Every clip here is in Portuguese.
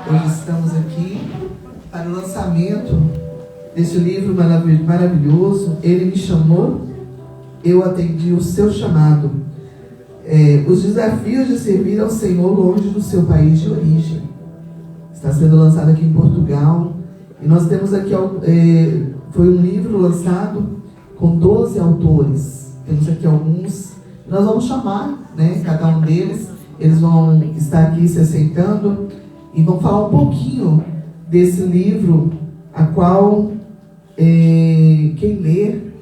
Hoje estamos aqui para o lançamento desse livro maravilhoso. Ele me chamou, eu atendi o seu chamado. Os desafios de servir ao Senhor longe do seu país de origem. Está sendo lançado aqui em Portugal. E nós temos aqui, foi um livro lançado com 12 autores. Temos aqui alguns. Nós vamos chamar, né, cada um deles. Eles vão estar aqui se assentando e vão falar um pouquinho desse livro, a qual quem ler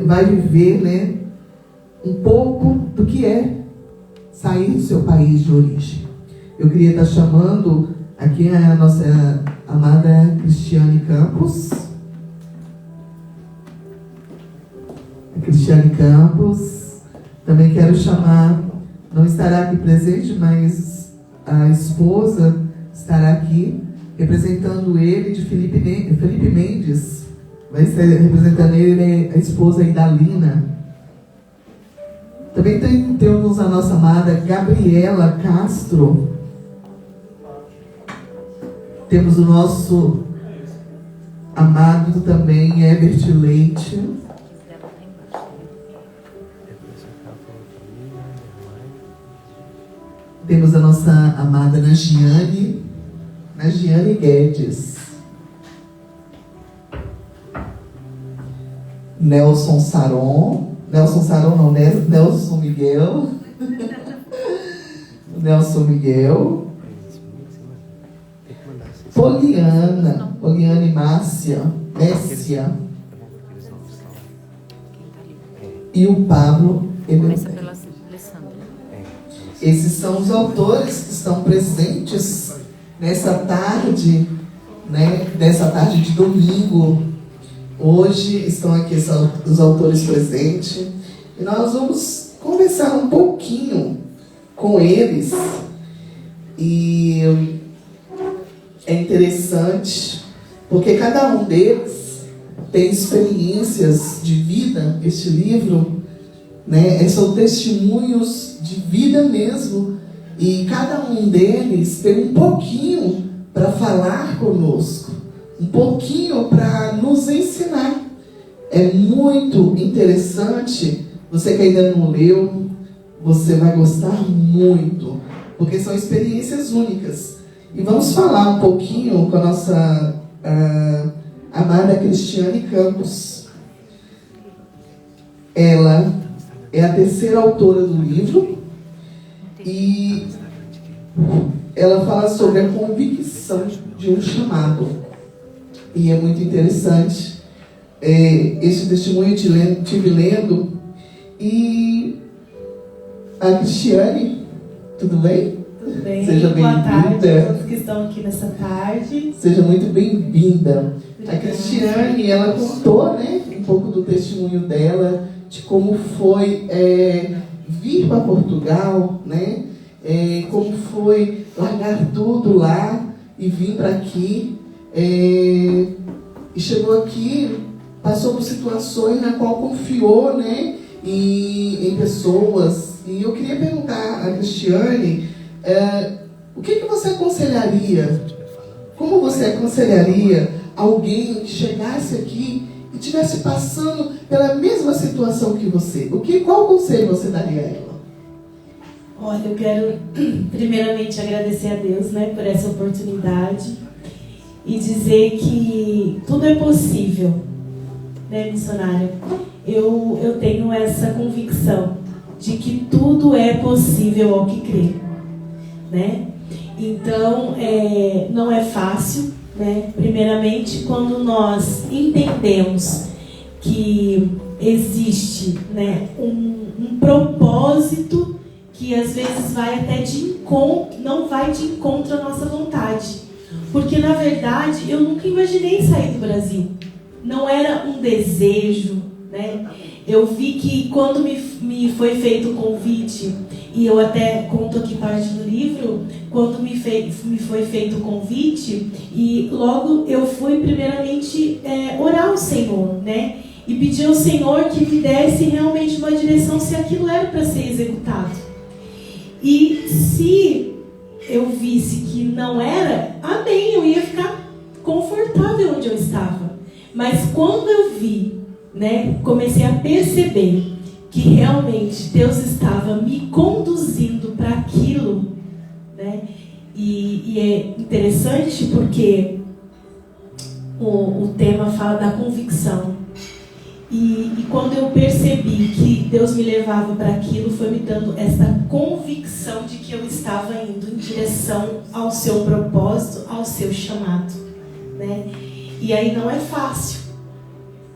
vai viver, né, um pouco do que é sair do seu país de origem. Eu queria estar chamando aqui a nossa amada Cristiane Campos. Cristiane Campos. Também quero chamar, não estará aqui presente, mas a esposa estará aqui, representando ele, de Felipe Mendes. Vai estar representando ele, a esposa Idalina. Também temos a nossa amada Gabriela Castro. Temos o nosso amado também Herbert Leite. Temos a nossa amada Nagiane Guedes. Nelson Miguel. Nelson Miguel. Poliane Messia. E o Pablo. Esses são os autores que estão presentes nessa tarde, né, dessa tarde de domingo. Hoje estão aqui os autores presentes e nós vamos conversar um pouquinho com eles. E é interessante porque cada um deles tem experiências de vida. Este livro, né, são testemunhos de vida mesmo, e cada um deles tem um pouquinho para falar conosco, um pouquinho para nos ensinar. É muito interessante. Você que ainda não leu, você vai gostar muito, porque são experiências únicas. E vamos falar um pouquinho com a nossa amada Cristiane Campos. Ela é a terceira autora do livro e ela fala sobre a convicção de um chamado. E é muito interessante. Este testemunho eu tive lendo. E a Cristiane, tudo bem? Tudo bem. Seja bem-vinda. Boa tarde a todos que estão aqui nessa tarde. Seja muito bem-vinda. A Cristiane, ela contou, né, um pouco do testemunho dela, de como foi vir para Portugal, né? Como foi largar tudo lá e vir para aqui. E chegou aqui, passou por situações na qual confiou, né, em pessoas. E eu queria perguntar a Cristiane, o que você aconselharia? Como você aconselharia alguém que chegasse aqui e estivesse passando pela mesma situação que você? Qual conselho você daria a ela? Olha, eu quero primeiramente agradecer a Deus, né, por essa oportunidade e dizer que tudo é possível, né, missionária? Eu tenho essa convicção de que tudo é possível ao que crê, né? Então, não é fácil, né? Primeiramente, quando nós entendemos que existe, né, um propósito que às vezes vai até não vai de encontro à nossa vontade. Porque, na verdade, eu nunca imaginei sair do Brasil. Não era um desejo, né? Eu vi que quando me foi feito o convite, e eu até conto aqui parte do livro, quando me foi feito o convite, e logo eu fui primeiramente orar ao Senhor, né? E pedir ao Senhor que me desse realmente uma direção se aquilo era para ser executado. E se eu visse que não era, amém, eu ia ficar confortável onde eu estava. Mas quando eu vi, né, comecei a perceber que realmente Deus estava me conduzindo para aquilo, né? E é interessante porque o tema fala da convicção. E quando eu percebi que Deus me levava para aquilo, foi me dando essa convicção de que eu estava indo em direção ao seu propósito, ao seu chamado, né? E aí não é fácil.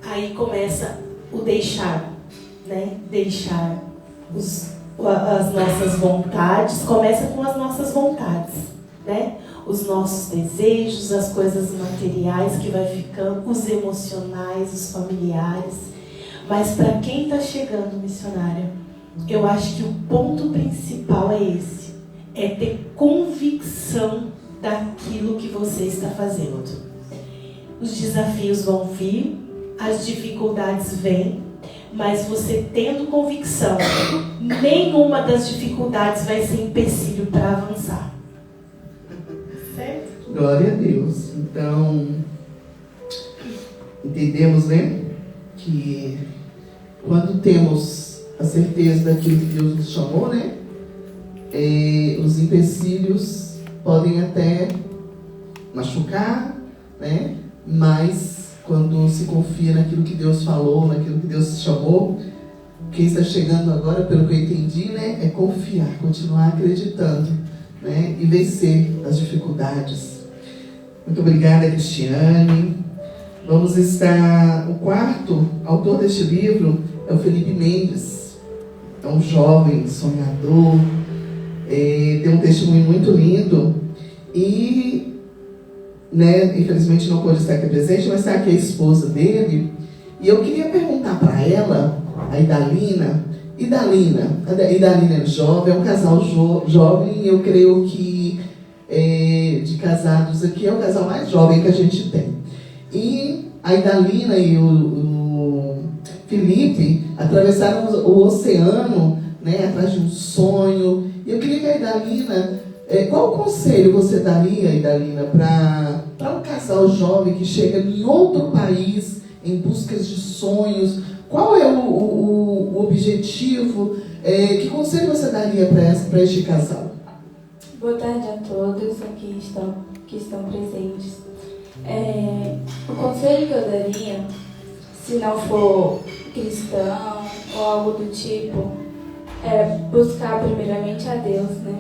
Aí começa o deixar, né? Deixar as nossas vontades, começa com as nossas vontades, né? Os nossos desejos, as coisas materiais que vai ficando, os emocionais, os familiares. Mas para quem está chegando, missionária, eu acho que o ponto principal é esse. É ter convicção daquilo que você está fazendo. Os desafios vão vir, as dificuldades vêm, mas você tendo convicção, nenhuma das dificuldades vai ser empecilho para avançar. Certo? Glória a Deus. Então, entendemos, né, que quando temos a certeza daquilo que Deus nos chamou, né, os empecilhos podem até machucar, né, mas quando se confia naquilo que Deus falou, naquilo que Deus chamou, quem está chegando agora, pelo que eu entendi, né, é confiar, continuar acreditando, né, e vencer as dificuldades. Muito obrigada, Cristiane. Vamos estar... O quarto autor deste livro é o Felipe Mendes. É um jovem sonhador, tem um testemunho muito lindo e, né, infelizmente não pôde estar aqui presente, mas está aqui a esposa dele. E eu queria perguntar para ela, a Idalina é jovem, é um casal jovem, eu creio que de casados aqui é o casal mais jovem que a gente tem. E a Idalina e o Felipe atravessaram o oceano, né, atrás de um sonho. E eu queria que a Idalina, qual conselho você daria, Idalina, para um casal jovem que chega em outro país em busca de sonhos? Qual é o objetivo? Que conselho você daria para este casal? Boa tarde a todos aqui que estão presentes. O conselho que eu daria, se não for cristão ou algo do tipo, é buscar primeiramente a Deus, né?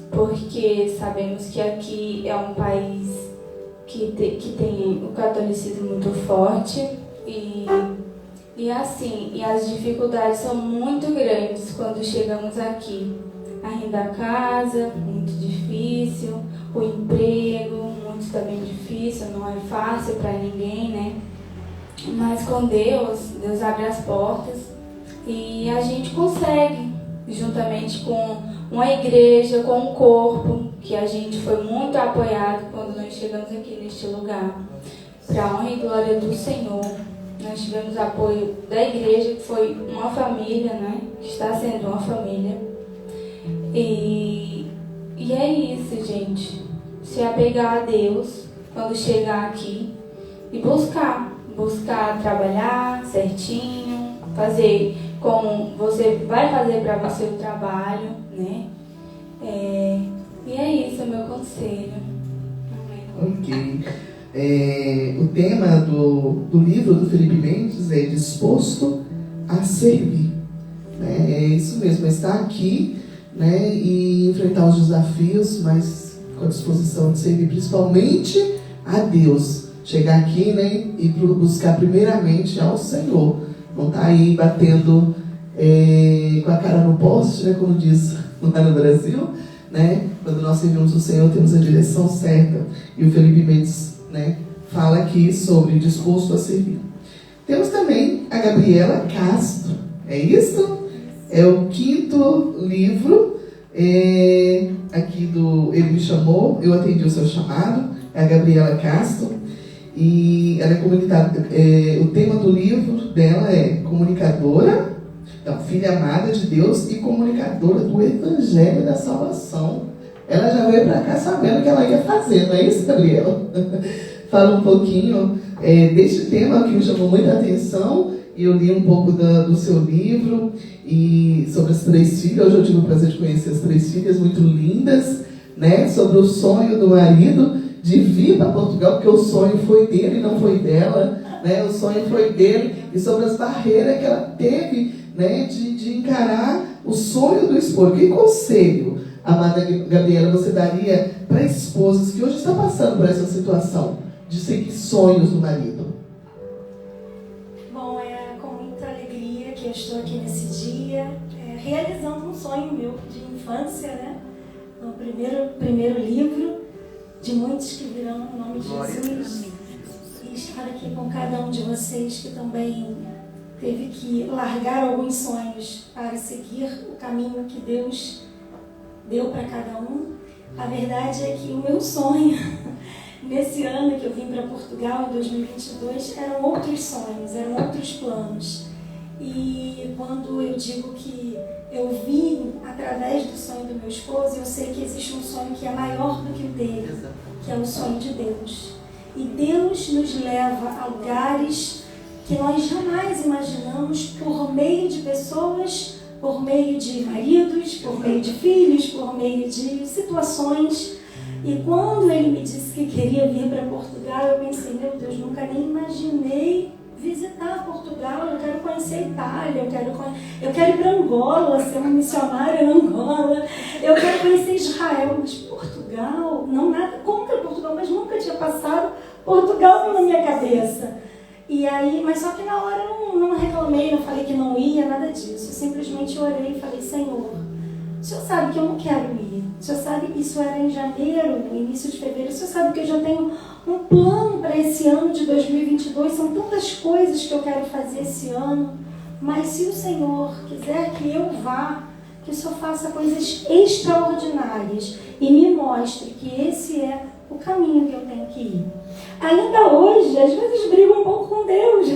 Porque sabemos que aqui é um país que tem o catolicismo muito forte e as dificuldades são muito grandes quando chegamos aqui. Ainda a casa, muito difícil, o emprego, muito também difícil, não é fácil para ninguém, né? Mas com Deus abre as portas e a gente consegue, juntamente com uma igreja, com um corpo, que a gente foi muito apoiado quando nós chegamos aqui neste lugar, para a honra e glória do Senhor. Nós tivemos apoio da igreja, que foi uma família, né? Que está sendo uma família. E é isso, gente. Se apegar a Deus quando chegar aqui e buscar trabalhar certinho, fazer como você vai fazer para você o trabalho, né? E é isso, meu conselho. Ok. O tema do livro do Felipe Mendes é Disposto a Servir. É isso mesmo, estar aqui, né, e enfrentar os desafios, mas com a disposição de servir principalmente a Deus. Chegar aqui, né, e buscar primeiramente ao Senhor. Não estar aí batendo com a cara no poste, né, como diz lá no Brasil, né? Quando nós servimos o Senhor, temos a direção certa. E o Felipe Mendes, né, fala aqui sobre disposto a servir. Temos também a Gabriela Castro. É isso? É o quinto livro aqui do Ele Me Chamou, Eu Atendi o Seu Chamado. É a Gabriela Castro. E ela é comunicadora. O tema do livro dela é comunicadora, então, filha amada de Deus e comunicadora do Evangelho da Salvação. ela já veio para cá sabendo o que ela ia fazer, não é isso, Gabriela? Fala um pouquinho deste tema que me chamou muita atenção, e eu li um pouco do seu livro, e sobre as 3 filhas. Hoje eu tive o prazer de conhecer as 3 filhas muito lindas, né? Sobre o sonho do marido de vir para Portugal, porque o sonho foi dele, não foi dela, né? O sonho foi dele, e sobre as barreiras que ela teve, né? De encarar o sonho do esposo. Que conselho, amada Gabriela, você daria para esposas que hoje estão passando por essa situação de seguir sonhos do marido? Bom, é com muita alegria que eu estou aqui nesse dia, realizando um sonho meu de infância, né? No primeiro livro de muitos que virão em nome de Jesus. E estar aqui com cada um de vocês que também teve que largar alguns sonhos para seguir o caminho que Deus deu para cada um. A verdade é que o meu sonho, nesse ano que eu vim para Portugal, em 2022, eram outros sonhos, eram outros planos. E quando eu digo que eu vim através do sonho do meu esposo, eu sei que existe um sonho que é maior do que o dele, que é o sonho de Deus. E Deus nos leva a lugares que nós jamais imaginamos por meio de pessoas, por meio de maridos, por meio de filhos, por meio de situações. E quando ele me disse que queria vir para Portugal, eu pensei, meu Deus, nunca nem imaginei visitar Portugal. Eu quero conhecer a Itália, eu quero ir para Angola, ser uma missionária em Angola, eu quero conhecer Israel, mas Portugal, não nada contra Portugal, mas nunca tinha passado Portugal na minha cabeça. E aí, mas só que na hora eu não reclamei, não falei que não ia, nada disso. Eu simplesmente orei e falei, Senhor, o Senhor sabe que eu não quero ir. O Senhor sabe que isso era em janeiro, no início de fevereiro. O Senhor sabe que eu já tenho um plano para esse ano de 2022. São tantas coisas que eu quero fazer esse ano. Mas se o Senhor quiser que eu vá, que o Senhor faça coisas extraordinárias e me mostre que esse é o caminho que eu tenho que ir. Ainda hoje, às vezes brigo um pouco com Deus,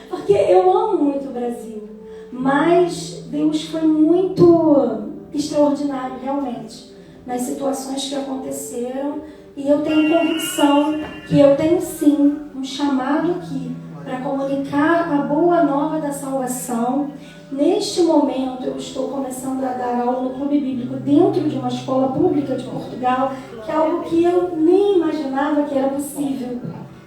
porque eu amo muito o Brasil, mas Deus foi muito extraordinário realmente nas situações que aconteceram, e eu tenho convicção que eu tenho sim um chamado aqui para comunicar a boa nova da salvação. Neste momento eu estou começando a dar aula no Clube Bíblico dentro de uma escola pública de Portugal, que é algo que eu nem imaginava que era possível,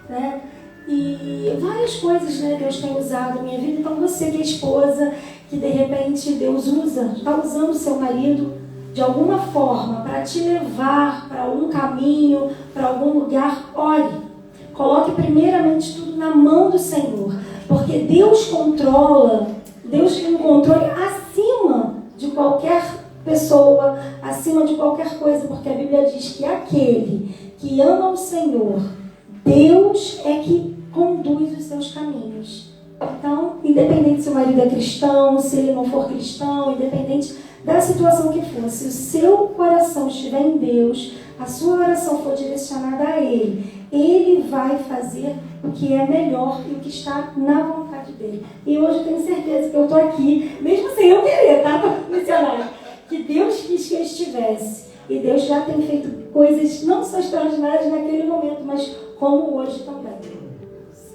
né? E várias coisas, né, Deus tem usado na minha vida. Então você que é esposa, que de repente Deus está usando o seu marido de alguma forma para te levar para algum caminho, para algum lugar, ore. Coloque primeiramente tudo na mão do Senhor, porque Deus controla. Deus tem um controle acima de qualquer pessoa, acima de qualquer coisa, porque a Bíblia diz que aquele que ama o Senhor, Deus é que conduz os seus caminhos. Então, independente se o marido é cristão, se ele não for cristão, independente da situação que for, se o seu coração estiver em Deus, a sua oração for direcionada a Ele vai fazer o que é melhor e o que está na vontade dele. E hoje eu tenho certeza que eu estou aqui, mesmo sem eu querer, tá, missionário? Que Deus quis que eu estivesse. E Deus já tem feito coisas não só extraordinárias naquele momento, mas como hoje também.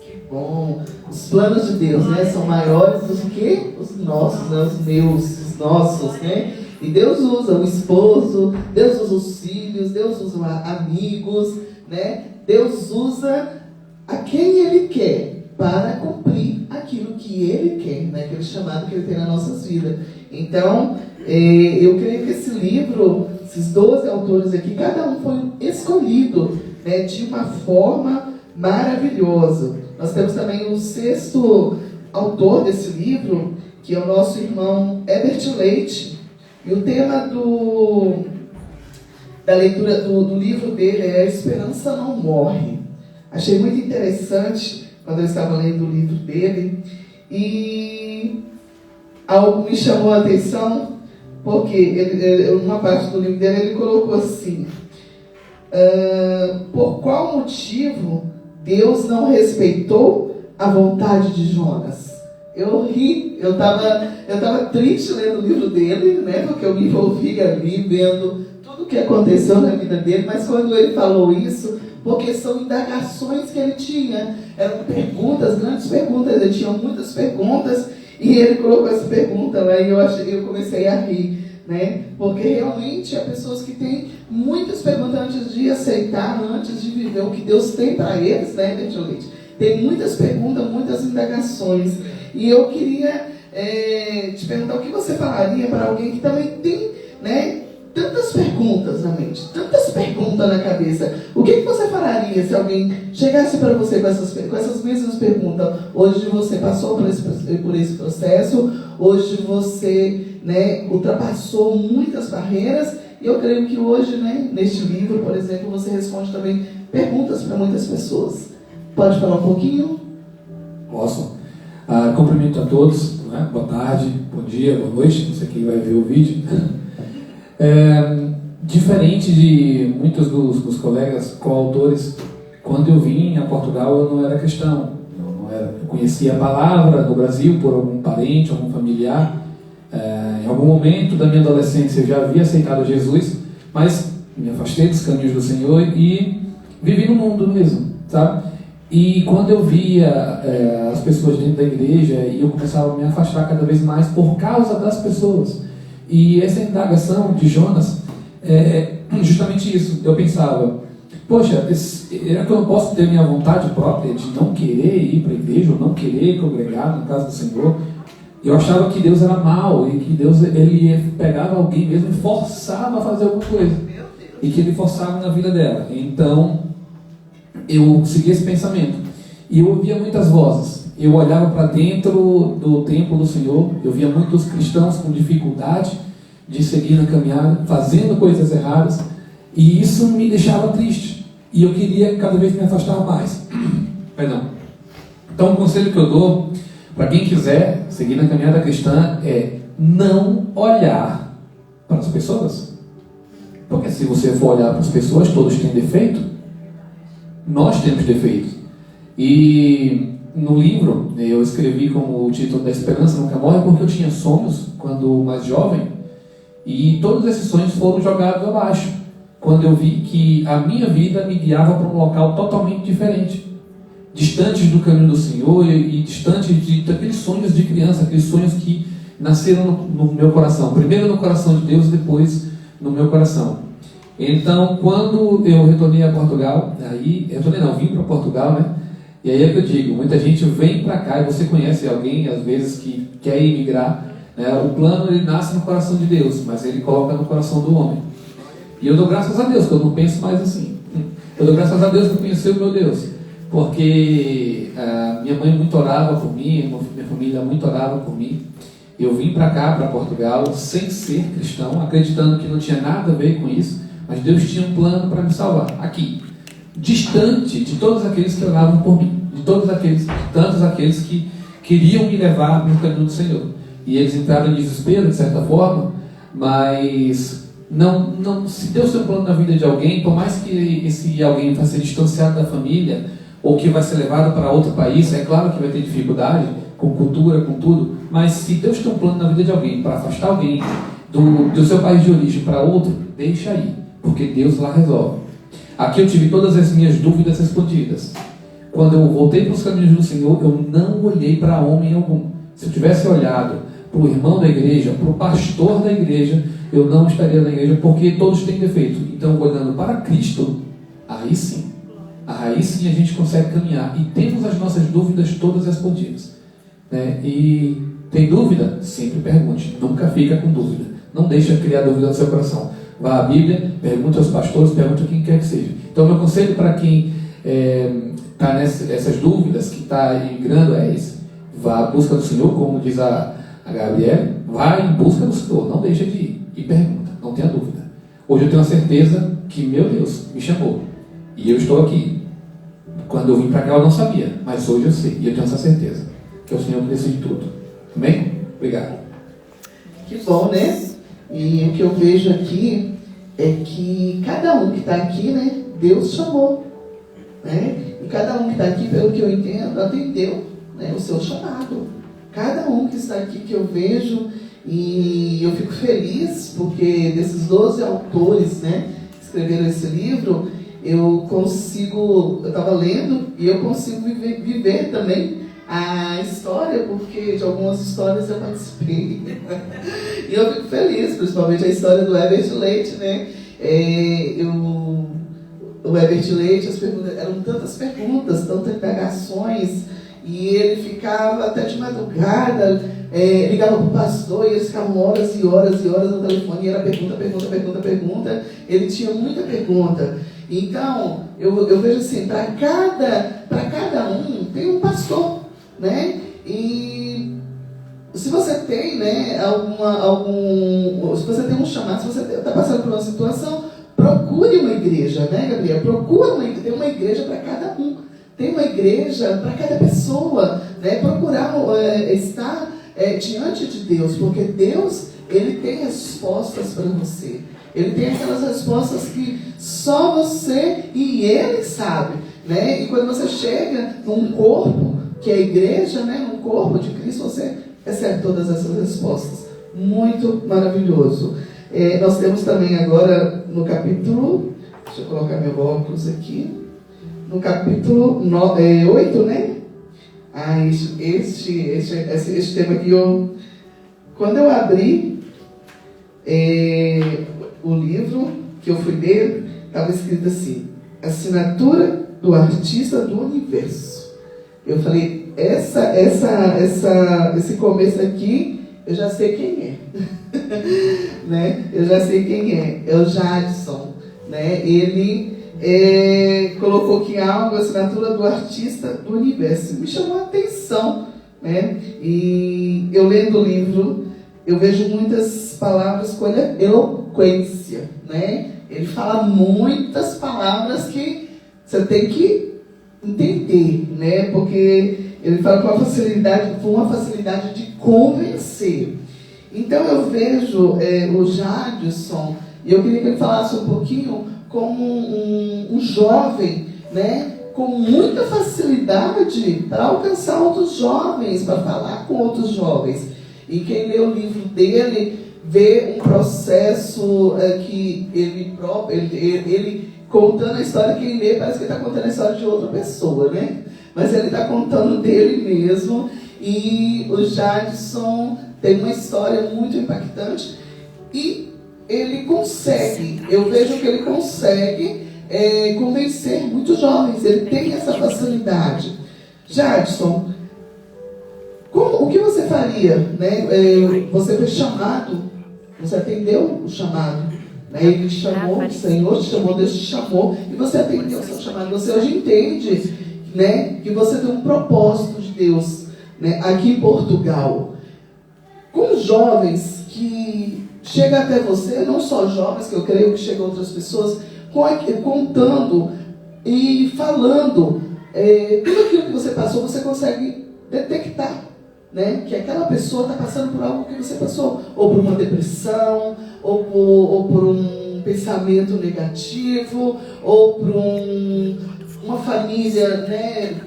Que bom! Os planos de Deus, né, são maiores do que os nossos, né, os meus, os nossos, né? E Deus usa o esposo, Deus usa os filhos, Deus usa amigos, né? Deus usa a quem Ele quer para cumprir aquilo que Ele quer, né? Aquele chamado que Ele tem nas nossas vidas. Então, eu creio que esse livro, esses 12 autores aqui, cada um foi escolhido, né, de uma forma maravilhosa. Nós temos também o 6º autor desse livro, que é o nosso irmão Herbert Leite. E o tema da leitura do livro dele é A Esperança Não Morre. Achei muito interessante quando eu estava lendo o livro dele, e algo me chamou a atenção, porque numa parte do livro dele ele colocou assim: por qual motivo Deus não respeitou a vontade de Jonas? Eu ri, eu tava triste lendo o livro dele, né? Porque eu me envolvi ali vendo que aconteceu na vida dele, mas quando ele falou isso, porque são indagações que ele tinha, eram perguntas, grandes perguntas, ele tinha muitas perguntas, e ele colocou essa pergunta lá e eu comecei a rir, né? Porque realmente há pessoas que têm muitas perguntas antes de aceitar, antes de viver o que Deus tem para eles, né, Bertolete? Tem muitas perguntas, muitas indagações. E eu queria te perguntar o que você falaria para alguém que também tem, né, tantas perguntas na mente, tantas perguntas na cabeça. O que você falaria se alguém chegasse para você com essas mesmas perguntas? Hoje você passou por esse processo, hoje você, né, ultrapassou muitas barreiras, e eu creio que hoje, né, neste livro, por exemplo, você responde também perguntas para muitas pessoas. Pode falar um pouquinho? Posso. Cumprimento a todos, né? Boa tarde, bom dia, boa noite, não sei quem vai ver o vídeo. Diferente de muitos dos colegas coautores, quando eu vim a Portugal eu não era cristão. Eu conhecia a palavra no Brasil por algum parente, algum familiar. Em algum momento da minha adolescência eu já havia aceitado Jesus, mas me afastei dos caminhos do Senhor e vivi no mundo mesmo, sabe? E quando eu via as pessoas dentro da igreja, eu começava a me afastar cada vez mais por causa das pessoas. E essa indagação de Jonas é justamente isso. Eu pensava, poxa, será que eu não posso ter minha vontade própria de não querer ir para a igreja, ou não querer congregar na casa do Senhor? Eu achava que Deus era mau, e que Deus ele pegava alguém mesmo e forçava a fazer alguma coisa. E que ele forçava na vida dela. Então, eu segui esse pensamento. E eu ouvia muitas vozes. Eu olhava para dentro do templo do Senhor, eu via muitos cristãos com dificuldade de seguir na caminhada, fazendo coisas erradas, e isso me deixava triste. E eu queria cada vez me afastar mais. Perdão. Então, o conselho que eu dou para quem quiser seguir na caminhada cristã é não olhar para as pessoas. Porque se você for olhar para as pessoas, todos têm defeito. Nós temos defeitos. E no livro eu escrevi como o título da Esperança Nunca Morre, porque eu tinha sonhos quando mais jovem, e todos esses sonhos foram jogados abaixo quando eu vi que a minha vida me guiava para um local totalmente diferente, distante do caminho do Senhor e distante daqueles sonhos de criança, aqueles sonhos que nasceram no meu coração, primeiro no coração de Deus, depois no meu coração. Então, quando eu retornei a Portugal, vim para Portugal, né? E aí é que eu digo, muita gente vem para cá, e você conhece alguém, às vezes, que quer emigrar, né? O plano, ele nasce no coração de Deus, mas ele coloca no coração do homem. E eu dou graças a Deus, que eu não penso mais assim. Eu dou graças a Deus que eu conheci o meu Deus, porque minha mãe muito orava por mim, minha família muito orava por mim. Eu vim para cá, para Portugal, sem ser cristão, acreditando que não tinha nada a ver com isso, mas Deus tinha um plano para me salvar, aqui, distante de todos aqueles que oravam por mim, de tantos aqueles que queriam me levar no caminho do Senhor. E eles entraram em desespero, de certa forma, mas se Deus tem um plano na vida de alguém, por mais que esse alguém vai ser distanciado da família, ou que vai ser levado para outro país, é claro que vai ter dificuldade, com cultura, com tudo, mas se Deus tem um plano na vida de alguém, para afastar alguém do seu país de origem para outro, deixa aí, porque Deus lá resolve. Aqui eu tive todas as minhas dúvidas respondidas. Quando eu voltei para os caminhos do Senhor, eu não olhei para homem algum. Se eu tivesse olhado para o irmão da igreja, para o pastor da igreja, eu não estaria na igreja, porque todos têm defeito. Então, olhando para Cristo, aí sim a gente consegue caminhar. E temos as nossas dúvidas todas respondidas, né? E tem dúvida? Sempre pergunte. Nunca fica com dúvida. Não deixa criar dúvida no seu coração. Vá à Bíblia, pergunte aos pastores, pergunte a quem quer que seja. Então, meu conselho para quem está nessas dúvidas, que está imigrando, é esse. Vá à busca do Senhor, como diz a Gabriela, vá em busca do Senhor, não deixa de ir. E pergunta, não tenha dúvida. Hoje eu tenho a certeza que, meu Deus, me chamou. E eu estou aqui. Quando eu vim para cá eu não sabia, mas hoje eu sei. E eu tenho essa certeza, que é o Senhor que decide tudo. Amém? Obrigado. Que bom, né? E o que eu vejo aqui é que cada um que está aqui, né, Deus chamou, né? E cada um que está aqui, pelo que eu entendo, atendeu, né, o seu chamado. Cada um que está aqui, que eu vejo E eu fico feliz porque desses 12 autores, né, que escreveram esse livro, eu estava lendo e eu consigo viver também a história, porque de algumas histórias eu participei. E eu fico feliz, principalmente a história do Herbert Leite, né? O Herbert Leite, eram tantas perguntas, tantas indagações, e ele ficava até de madrugada, ligava para o pastor, e eles ficavam horas e horas e horas no telefone, e era pergunta. Ele tinha muita pergunta. Então, eu vejo assim, para cada um tem um pastor, né? E se você tem, né, se você tem um chamado, se você está passando por uma situação, procure uma igreja, né, Gabriel? Tem uma igreja para cada um, tem uma igreja para cada pessoa, né? Procurar estar diante de Deus, porque Deus, Ele tem respostas para você. Ele tem aquelas respostas que só você e Ele sabe, né? E quando você chega num corpo, que é a igreja, né? Num corpo de Cristo, você recebe todas essas respostas. Muito maravilhoso. Nós temos também agora no capítulo, deixa eu colocar meu óculos aqui, no capítulo 8, né? Este tema aqui, quando eu abri o livro que eu fui ler, estava escrito assim: assinatura do artista do universo. Eu falei, esse começo aqui, eu já sei quem é. Né? Eu já sei quem é. É o Jadson. Né? Ele colocou aqui algo, assinatura do artista do universo. Me chamou a atenção. Né? E eu lendo o livro, eu vejo muitas palavras com eloquência. Né? Ele fala muitas palavras que você tem que entender, né? Porque ele fala com uma facilidade de convencer. Então eu vejo o Jadson, e eu queria que ele falasse um pouquinho como um jovem, né? Com muita facilidade para alcançar outros jovens, para falar com outros jovens. E quem lê o livro dele vê um processo que ele próprio, ele contando a história, quem lê parece que está contando a história de outra pessoa, né? Mas ele está contando dele mesmo. E o Jadson tem uma história muito impactante e ele consegue, eu vejo que ele consegue convencer muitos jovens, ele tem essa facilidade. Jadson, o que você faria? Né? Você foi chamado, você atendeu o chamado. Ele te chamou, o Senhor te chamou, Deus te chamou, e você atendeu o seu chamado. Você hoje entende, né, que você tem um propósito de Deus, né, aqui em Portugal. Com os jovens que chegam até você, não só jovens, que eu creio que chegam outras pessoas, contando e falando, tudo aquilo que você passou, você consegue detectar, né, que aquela pessoa está passando por algo que você passou, ou por uma depressão, ou por um pensamento negativo, ou por uma família, né,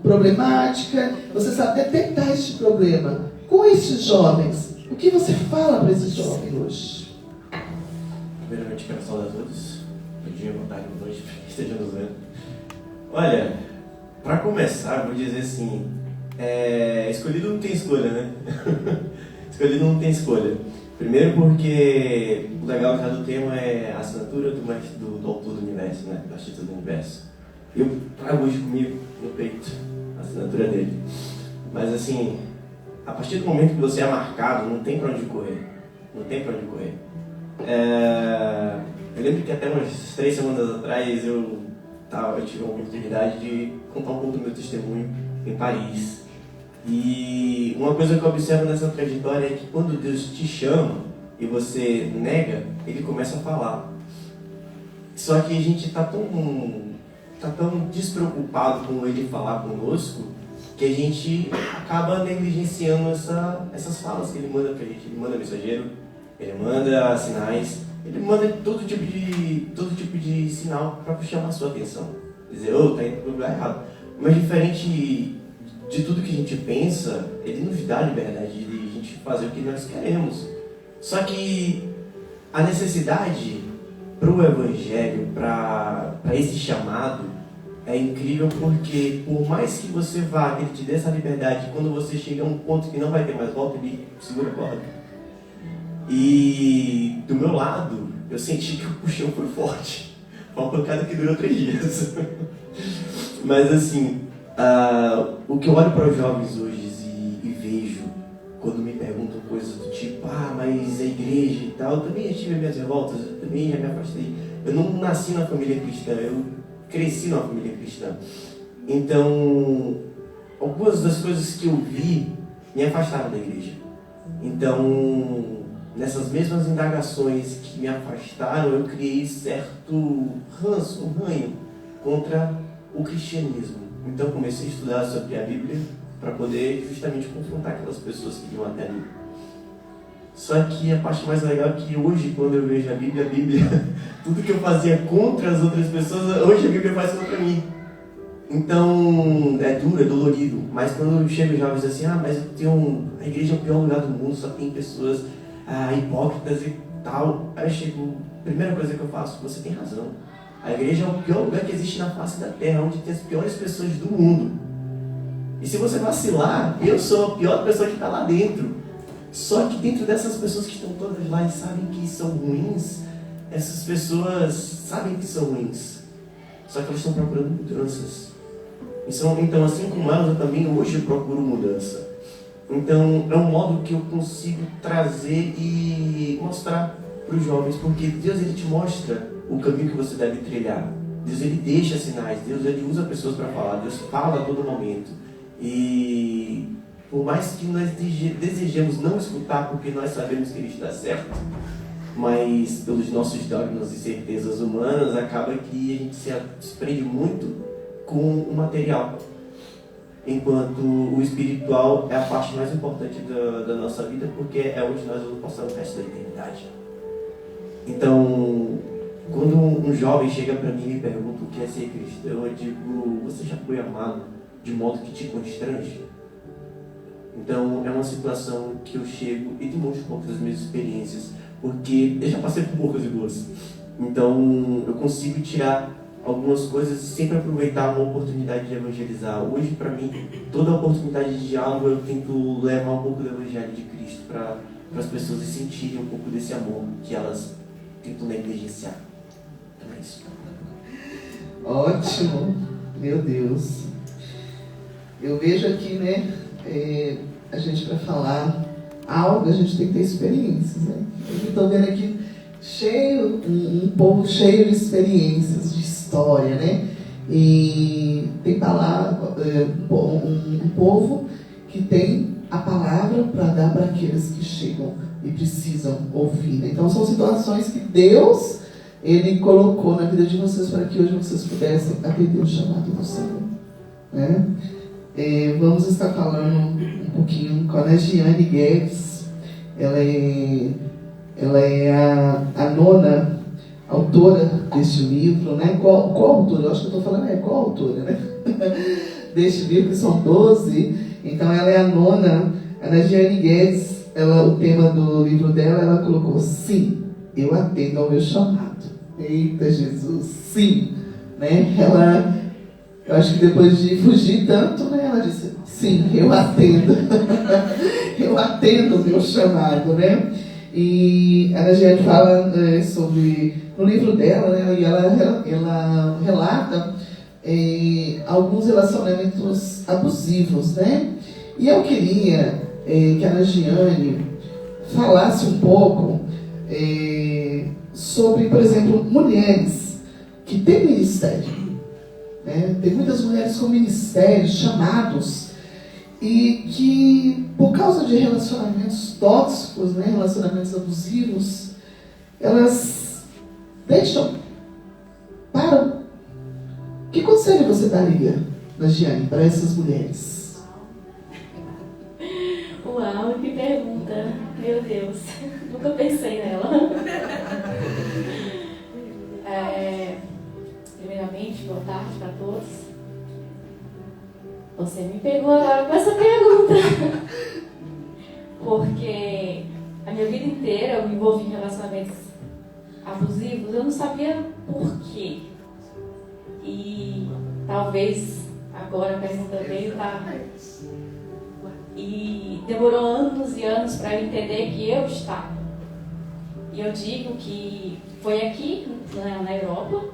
problemática. Você sabe detectar este problema. Com esses jovens, o que você fala para esses jovens hoje? Primeiramente, quero saudar a todos. Bom dia, boa tarde, boa noite, para quem esteja nos vendo. Olha, para começar, vou dizer assim, escolhido não tem escolha, né? Escolhido não tem escolha. Primeiro porque o legal já do tema é a assinatura do autor do universo, né? Do artista do universo. Eu trago hoje comigo, no peito, a assinatura dele. Mas assim, a partir do momento que você é marcado, não tem para onde correr. Não tem para onde correr. Eu lembro que até umas 3 semanas atrás eu tive a oportunidade de contar um pouco do meu testemunho em Paris. E uma coisa que eu observo nessa trajetória é que quando Deus te chama e você nega, Ele começa a falar. Só que a gente está tão despreocupado com Ele falar conosco que a gente acaba negligenciando essas falas que Ele manda pra gente. Ele manda mensageiro, Ele manda sinais, Ele manda todo tipo de sinal para chamar a sua atenção. Dizer, tá indo pro lugar errado. Mas diferente de tudo que a gente pensa, Ele nos dá a liberdade de a gente gente fazer o que nós queremos. Só que a necessidade para o Evangelho, para esse chamado, é incrível porque, por mais que você vá, que ele te dê essa liberdade, quando você chega a um ponto que não vai ter mais volta, ele segura a corda. E do meu lado, eu senti que o puxão foi forte. Foi uma pancada que durou 3 dias. Mas assim, o que eu olho para os jovens hoje e vejo, quando me perguntam coisas do tipo, mas a igreja e tal, eu também já tive minhas revoltas, eu também já me afastei. Eu não nasci na família cristã, eu cresci numa família cristã. Então, algumas das coisas que eu vi me afastaram da igreja. Então, nessas mesmas indagações que me afastaram, eu criei certo ranço, um ranho contra o cristianismo. Então, comecei a estudar sobre a Bíblia para poder justamente confrontar aquelas pessoas que iam até mim. Só que a parte mais legal é que hoje, quando eu vejo a Bíblia, tudo que eu fazia contra as outras pessoas, hoje a Bíblia faz contra mim. Então, é duro, é dolorido. Mas quando chega os jovens assim, mas a igreja é o pior lugar do mundo, só tem pessoas hipócritas e tal. Aí eu chego, primeira coisa que eu faço, você tem razão. A igreja é o pior lugar que existe na face da terra, onde tem as piores pessoas do mundo. E se você vacilar, eu sou a pior pessoa que está lá dentro. Só que dentro dessas pessoas que estão todas lá e sabem que são ruins, essas pessoas sabem que são ruins. Só que elas estão procurando mudanças. Então, assim como elas, eu também hoje procuro mudança. Então, é um modo que eu consigo trazer e mostrar para os jovens, porque Deus ele te mostra o caminho que você deve trilhar. Deus ele deixa sinais, Deus ele usa pessoas para falar, Deus fala a todo momento. E por mais que nós desejemos não escutar, porque nós sabemos que ele está certo, mas pelos nossos dogmas e certezas humanas, acaba que a gente se desprende muito com o material. Enquanto o espiritual é a parte mais importante da nossa vida, porque é onde nós vamos passar o resto da eternidade. Então, quando um jovem chega para mim e me pergunta o que é ser cristão, eu digo, você já foi amado de modo que te constrange? Então, é uma situação que eu chego e demonstro um pouco das minhas experiências, porque eu já passei por poucas e boas. Então, eu consigo tirar algumas coisas e sempre aproveitar uma oportunidade de evangelizar. Hoje, para mim, toda oportunidade de diálogo eu tento levar um pouco do evangelho de Cristo para as pessoas sentirem um pouco desse amor que elas tentam negligenciar. Então é isso. Ótimo, meu Deus. Eu vejo aqui, a gente para falar algo, a gente tem que ter experiências, né? Eu estou vendo aqui um povo cheio de experiências, de história, né? E tem palavra, um povo que tem a palavra para dar para aqueles que chegam e precisam ouvir, né? Então são situações que Deus ele colocou na vida de vocês para que hoje vocês pudessem atender o chamado do Senhor, né? Vamos estar falando um pouquinho com a Giane Guedes. Ela é a nona autora deste livro, né? Qual autora? Eu acho que eu estou falando qual autora, né? Deste livro, que são 12. Então ela é a nona. A Giane Guedes, o tema do livro dela, ela colocou: sim, eu atendo ao meu chamado. Eita Jesus, sim, né? Eu acho que depois de fugir tanto, né, ela disse, sim, eu atendo. Eu atendo o meu chamado, né? E a Giane fala sobre, no livro dela, né, e ela relata alguns relacionamentos abusivos, né? E eu queria que a Giane falasse um pouco sobre, por exemplo, mulheres que têm ministério. Tem muitas mulheres com ministérios, chamados, e que, por causa de relacionamentos tóxicos, né, relacionamentos abusivos, elas deixam, param. Que conselho você daria, Giane, para essas mulheres? Uau, que pergunta! Meu Deus, nunca pensei nela. Primeiramente, boa tarde para todos. Você me pegou agora com essa pergunta. porque a minha vida inteira eu me envolvi em relacionamentos abusivos, eu não sabia por quê. E talvez agora a pergunta veio, tá? E demorou anos e anos para eu entender que eu estava. E eu digo que foi aqui, na Europa,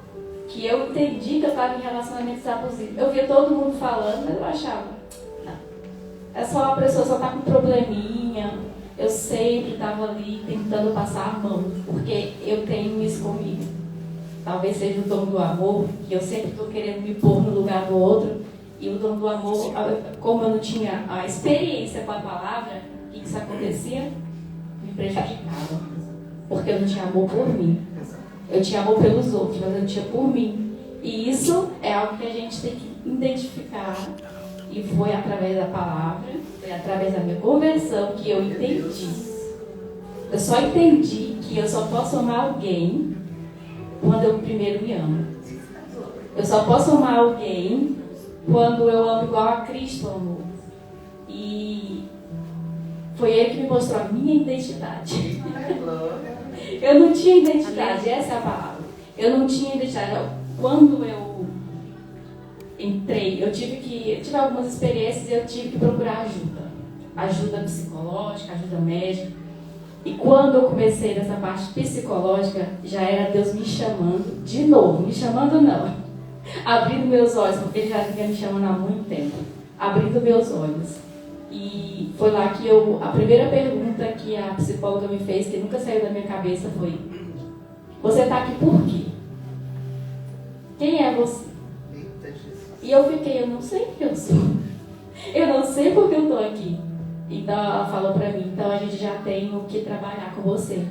que eu entendi que eu estava em relacionamentos abusivos. Eu via todo mundo falando, mas eu achava, não, é só a pessoa só tá com probleminha. Eu sempre estava ali tentando passar a mão, porque eu tenho isso comigo. Talvez seja o dom do amor, que eu sempre estou querendo me pôr no lugar do outro. E o dom do amor, como eu não tinha a experiência com a palavra, o que isso acontecia? Me prejudicava. Porque eu não tinha amor por mim. Eu tinha amor pelos outros, mas eu não tinha por mim. E isso é algo que a gente tem que identificar. E foi através da palavra, foi através da minha conversão que eu entendi. Eu só entendi que eu só posso amar alguém quando eu primeiro me amo. Eu só posso amar alguém quando eu amo igual a Cristo amou. E foi Ele que me mostrou a minha identidade. Eu não tinha identidade, essa é a palavra. Eu não tinha identidade. Quando eu entrei, eu tive algumas experiências e eu tive que procurar ajuda. Ajuda psicológica, ajuda médica. E quando eu comecei nessa parte psicológica, já era Deus me chamando de novo. Me chamando não. Abrindo meus olhos, porque Ele já vinha me chamando há muito tempo. Abrindo meus olhos. E foi lá que a primeira pergunta que a psicóloga me fez, que nunca saiu da minha cabeça, foi: você está aqui por quê? Quem é você? E eu fiquei, eu não sei quem eu sou. Eu não sei por que eu estou aqui. Então ela falou pra mim, então a gente já tem o que trabalhar com você.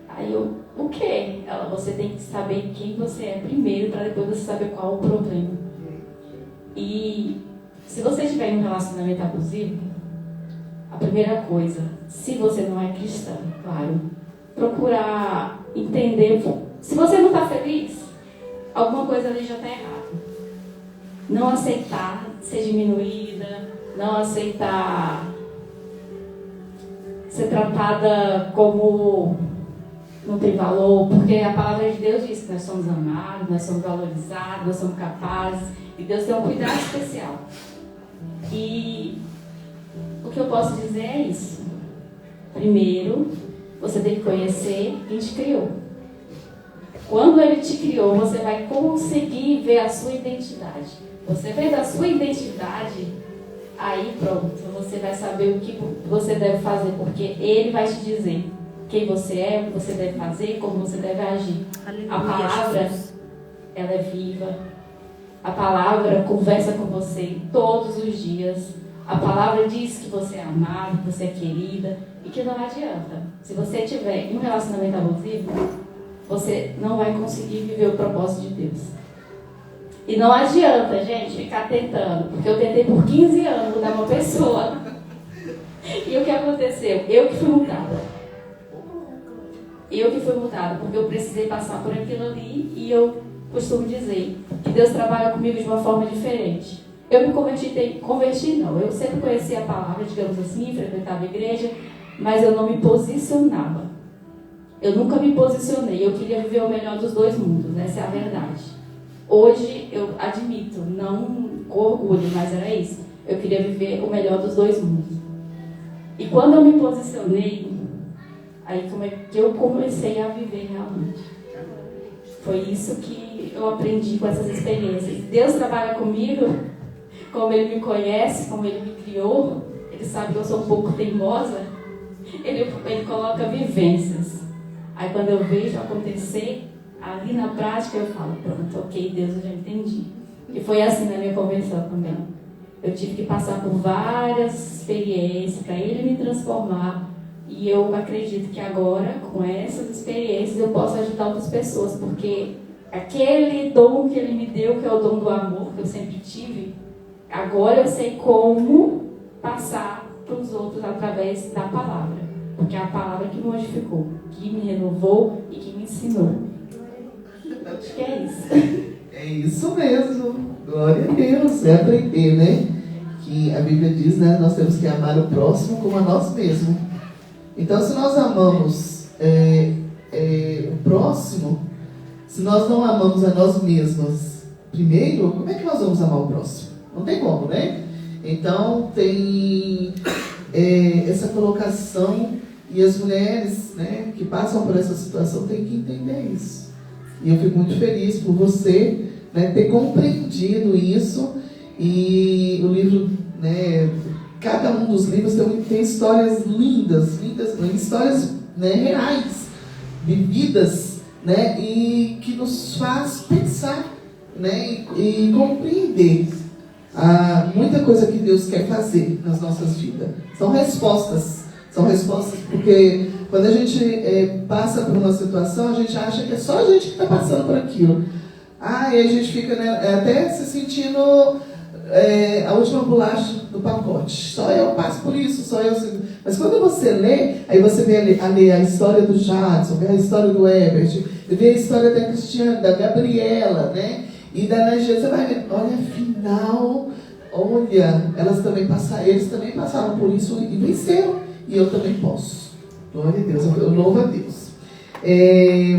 Aí eu, o quê? Ela, você tem que saber quem você é primeiro, para depois você saber qual o problema. E se você estiver em um relacionamento abusivo, a primeira coisa, se você não é cristã, claro, procurar entender. Se você não está feliz, alguma coisa ali já está errada. Não aceitar ser diminuída, não aceitar ser tratada como não tem valor, porque a palavra de Deus diz que nós somos amados, nós somos valorizados, nós somos capazes, e Deus tem um cuidado especial. E o que eu posso dizer é isso. Primeiro, você tem que conhecer quem te criou. Quando Ele te criou, você vai conseguir ver a sua identidade. Você vê a sua identidade, aí pronto, você vai saber o que você deve fazer, porque Ele vai te dizer quem você é, o que você deve fazer, como você deve agir. Aleluia, a palavra, Jesus, ela é viva. A palavra conversa com você todos os dias. A palavra diz que você é amado, que você é querida, e que não adianta. Se você estiver em um relacionamento abusivo, você não vai conseguir viver o propósito de Deus. E não adianta, gente, ficar tentando, porque eu tentei por 15 anos mudar uma pessoa. E o que aconteceu? Eu que fui mudada. Porque eu precisei passar por aquilo ali, e eu costumo dizer que Deus trabalha comigo de uma forma diferente. Eu me converti não, eu sempre conhecia a palavra, digamos assim, frequentava a igreja, mas eu não me posicionava. Eu nunca me posicionei, eu queria viver o melhor dos dois mundos, essa é a verdade. Hoje eu admito, não com orgulho, mas era isso. Eu queria viver o melhor dos dois mundos. E quando eu me posicionei, aí como é que eu comecei a viver realmente. Foi isso que eu aprendi com essas experiências. Deus trabalha comigo, como Ele me conhece, como Ele me criou. Ele sabe que eu sou um pouco teimosa. Ele coloca vivências. Aí quando eu vejo acontecer, ali na prática eu falo, pronto, ok, Deus, eu já entendi. E foi assim na minha conversão também. Eu tive que passar por várias experiências para Ele me transformar. E eu acredito que agora, com essas experiências, eu posso ajudar outras pessoas, porque aquele dom que Ele me deu, que é o dom do amor, que eu sempre tive, agora eu sei como passar para os outros através da palavra. Porque é a palavra que me modificou, que me renovou e que me ensinou. Acho que é isso. É isso mesmo. Glória a Deus. É aprender, né? que a Bíblia diz, né? Nós temos que amar o próximo como a nós mesmos. Então, se nós amamos o próximo, se nós não amamos a nós mesmos primeiro, como é que nós vamos amar o próximo? Não tem como, né? Então, tem essa colocação, e as mulheres, né, que passam por essa situação têm que entender isso. E eu fico muito feliz por você, né, ter compreendido isso. E o livro, né, cada um dos livros tem histórias lindas, histórias, né, reais, vividas, né, e que nos faz pensar, né, e compreender muita coisa que Deus quer fazer nas nossas vidas. São respostas porque quando a gente passa por uma situação, a gente acha que é só a gente que está passando por aquilo. E a gente fica, né, até se sentindo a última bolacha do pacote. Só eu passo por isso, só eu. Mas quando você lê, aí você vê a história do Jadson, vê a história do Herbert, vê a história da Cristiane, da Gabriela, né? E da Nigéria, você vai ver, olha, afinal, eles também passaram por isso e venceram. E eu também posso. Glória a Deus, eu louvo a Deus.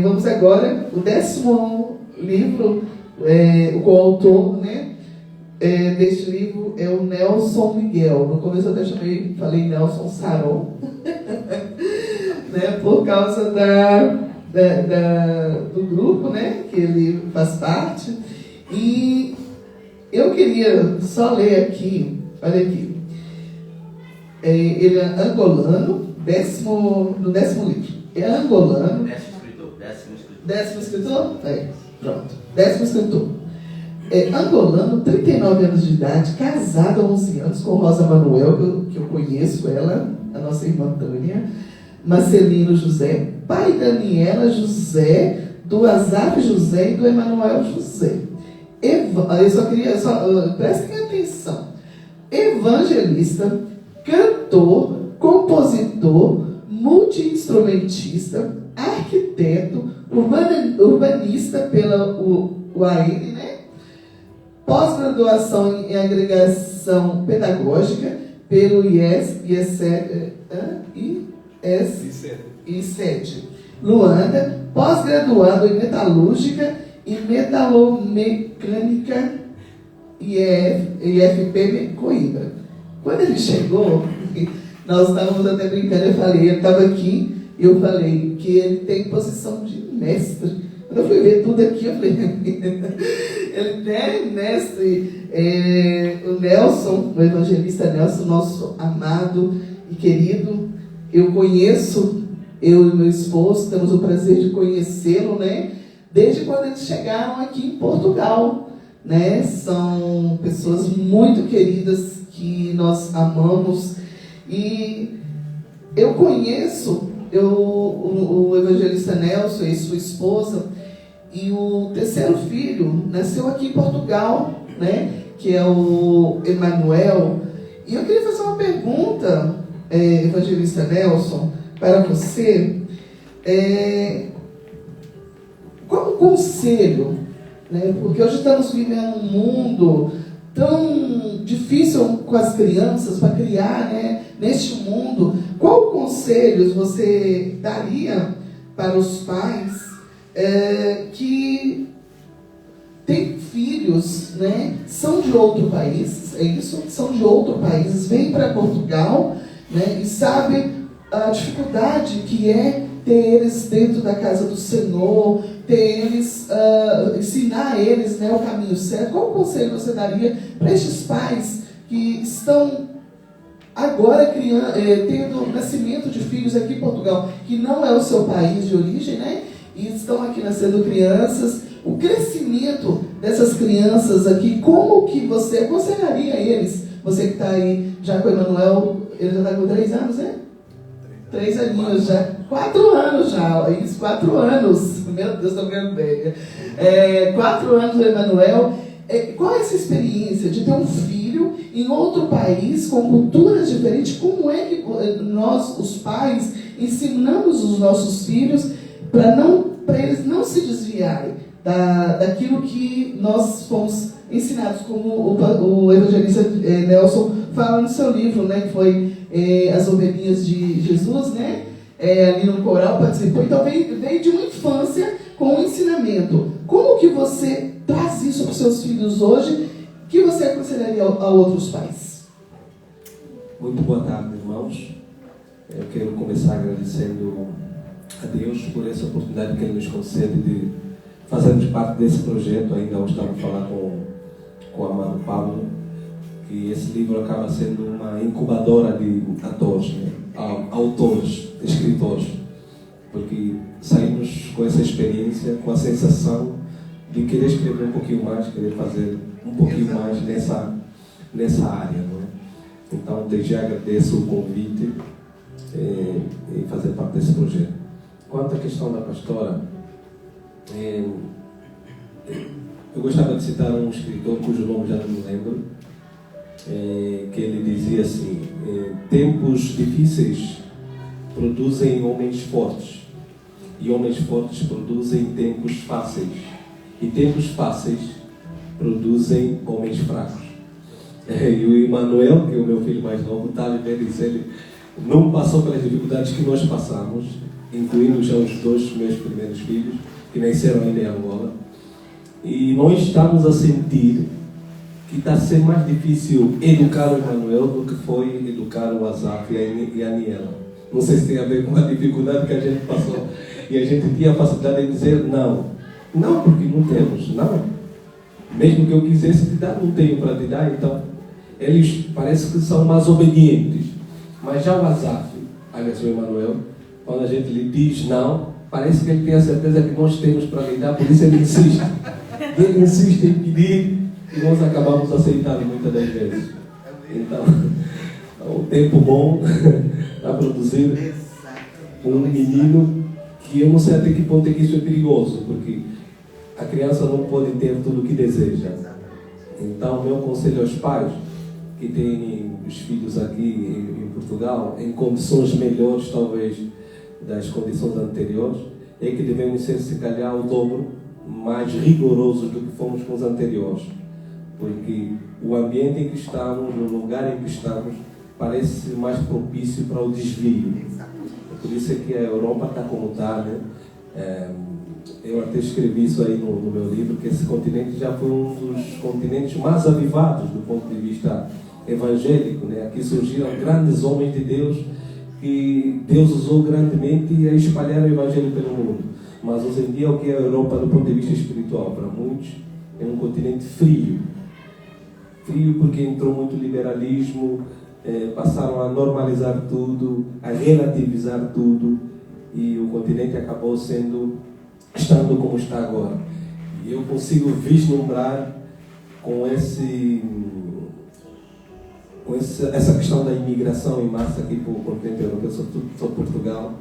Vamos agora, o 10º livro, o coautor, né, deste livro é o Nelson Miguel. No começo eu até falei Nelson Saron, né, por causa do grupo, né, que ele faz parte. E eu queria só ler aqui, olha aqui. Ele é angolano, no 10º livro. É angolano. 10º escritor? Pronto. 10º escritor. É angolano, 39 anos de idade, casado há 11 anos com Rosa Manuel, que eu conheço ela, a nossa irmã Tânia, Marcelino José, pai Daniela José, do Azaf José e do Emanuel José. Prestem atenção. Evangelista, cantor, compositor, multi-instrumentista, arquiteto, urbanista pela UAN, né? Pós-graduação em agregação pedagógica pelo ICED. Luanda, pós-graduado em metalúrgica e metalomecânica IFP Coimbra. Quando ele chegou, nós estávamos até brincando, ele estava aqui, e eu falei que ele tem posição de mestre. Quando eu fui ver tudo aqui, eu falei, ele é mestre. O Nelson, o evangelista Nelson, nosso amado e querido, eu conheço, eu e meu esposo, temos o prazer de conhecê-lo, né? Desde quando eles chegaram aqui em Portugal, né? São pessoas muito queridas que nós amamos. E eu conheço o evangelista Nelson e sua esposa, e o terceiro filho nasceu aqui em Portugal, né? Que é o Emanuel. E eu queria fazer uma pergunta, evangelista Nelson, para você. Qual o conselho, né? Porque hoje estamos vivendo um mundo tão difícil com as crianças, para criar, né, neste mundo. Qual conselhos você daria para os pais que têm filhos, né, são de outro país, são de outro país, vêm para Portugal, né, e sabem a dificuldade que é ter eles dentro da casa do Senhor, ter eles, ensinar a eles, né, o caminho certo? Qual conselho você daria para estes pais que estão agora tendo nascimento de filhos aqui em Portugal, que não é o seu país de origem, né, e estão aqui nascendo crianças? O crescimento dessas crianças aqui, como que você aconselharia eles? Você que está aí já com o Emanuel, ele já está com 3 anos, né? 3 aninhos já. 4 anos já, isso, 4 anos. Meu Deus, estou ficando velha. 4 anos do Emanuel. Qual é essa experiência de ter um filho em outro país, com culturas diferentes? Como é que nós, os pais, ensinamos os nossos filhos para eles não se desviarem daquilo que nós fomos ensinados, como o evangelista Nelson fala no seu livro, né, que foi As Ovelhinhas de Jesus, né, ali no coral participou. Então veio de uma infância com um ensinamento. Como que você traz isso para os seus filhos hoje? Que você aconselharia a outros pais? Muito boa tarde, irmãos. Eu quero começar agradecendo a Deus por essa oportunidade que Ele nos concede de fazermos parte desse projeto. Ainda hoje estava a falar com o amado Pablo, que esse livro acaba sendo uma incubadora de atores, né? Autores, escritores, porque saímos com essa experiência, com a sensação de querer escrever um pouquinho mais, querer fazer um pouquinho mais nessa área, não é? Então, desde já agradeço o convite em fazer parte desse projeto. Quanto à questão da pastora, eu gostava de citar um escritor cujo nome já não me lembro, que ele dizia assim: tempos difíceis produzem homens fortes, e homens fortes produzem tempos fáceis, e tempos fáceis produzem homens fracos. E o Emanuel, que é o meu filho mais novo, está a ver isso. Ele não passou pelas dificuldades que nós passamos, incluindo já os 2 meus primeiros filhos, que nasceram ainda em Angola. E nós estamos a sentir que está a ser mais difícil educar o Emanuel do que foi educar o Azaf e a Aniela. Não sei se tem a ver com a dificuldade que a gente passou. E a gente tinha a facilidade de dizer não. Não, porque não temos, não. Mesmo que eu quisesse te dar, não tenho para te dar. Então, eles parece que são mais obedientes. Mas já o Azaf, aliás, o Emanuel, quando a gente lhe diz não, parece que ele tem a certeza que nós temos para lhe dar, por isso ele insiste. Ele insiste em pedir e nós acabamos aceitando muitas das vezes. Então, o tempo bom a produzir um menino que eu não sei até que ponto é que isso é perigoso, porque a criança não pode ter tudo o que deseja. Então, meu conselho aos pais que têm os filhos aqui em Portugal, em condições melhores, talvez, das condições anteriores, é que devemos ser, se calhar, o dobro mais rigorosos do que fomos com os anteriores. Porque o ambiente em que estamos, o lugar em que estamos, parece mais propício para o desvio. Por isso é que a Europa está como está, né? Eu até escrevi isso aí no meu livro, que esse continente já foi um dos continentes mais avivados do ponto de vista evangélico, né? Aqui surgiram grandes homens de Deus que Deus usou grandemente a espalhar o evangelho pelo mundo. Mas hoje em dia, o que é a Europa do ponto de vista espiritual? Para muitos é um continente frio. Frio porque entrou muito liberalismo, passaram a normalizar tudo, a relativizar tudo, e o continente acabou estando como está agora. E eu consigo vislumbrar com essa questão da imigração em massa aqui para o continente europeu, sobretudo para Portugal,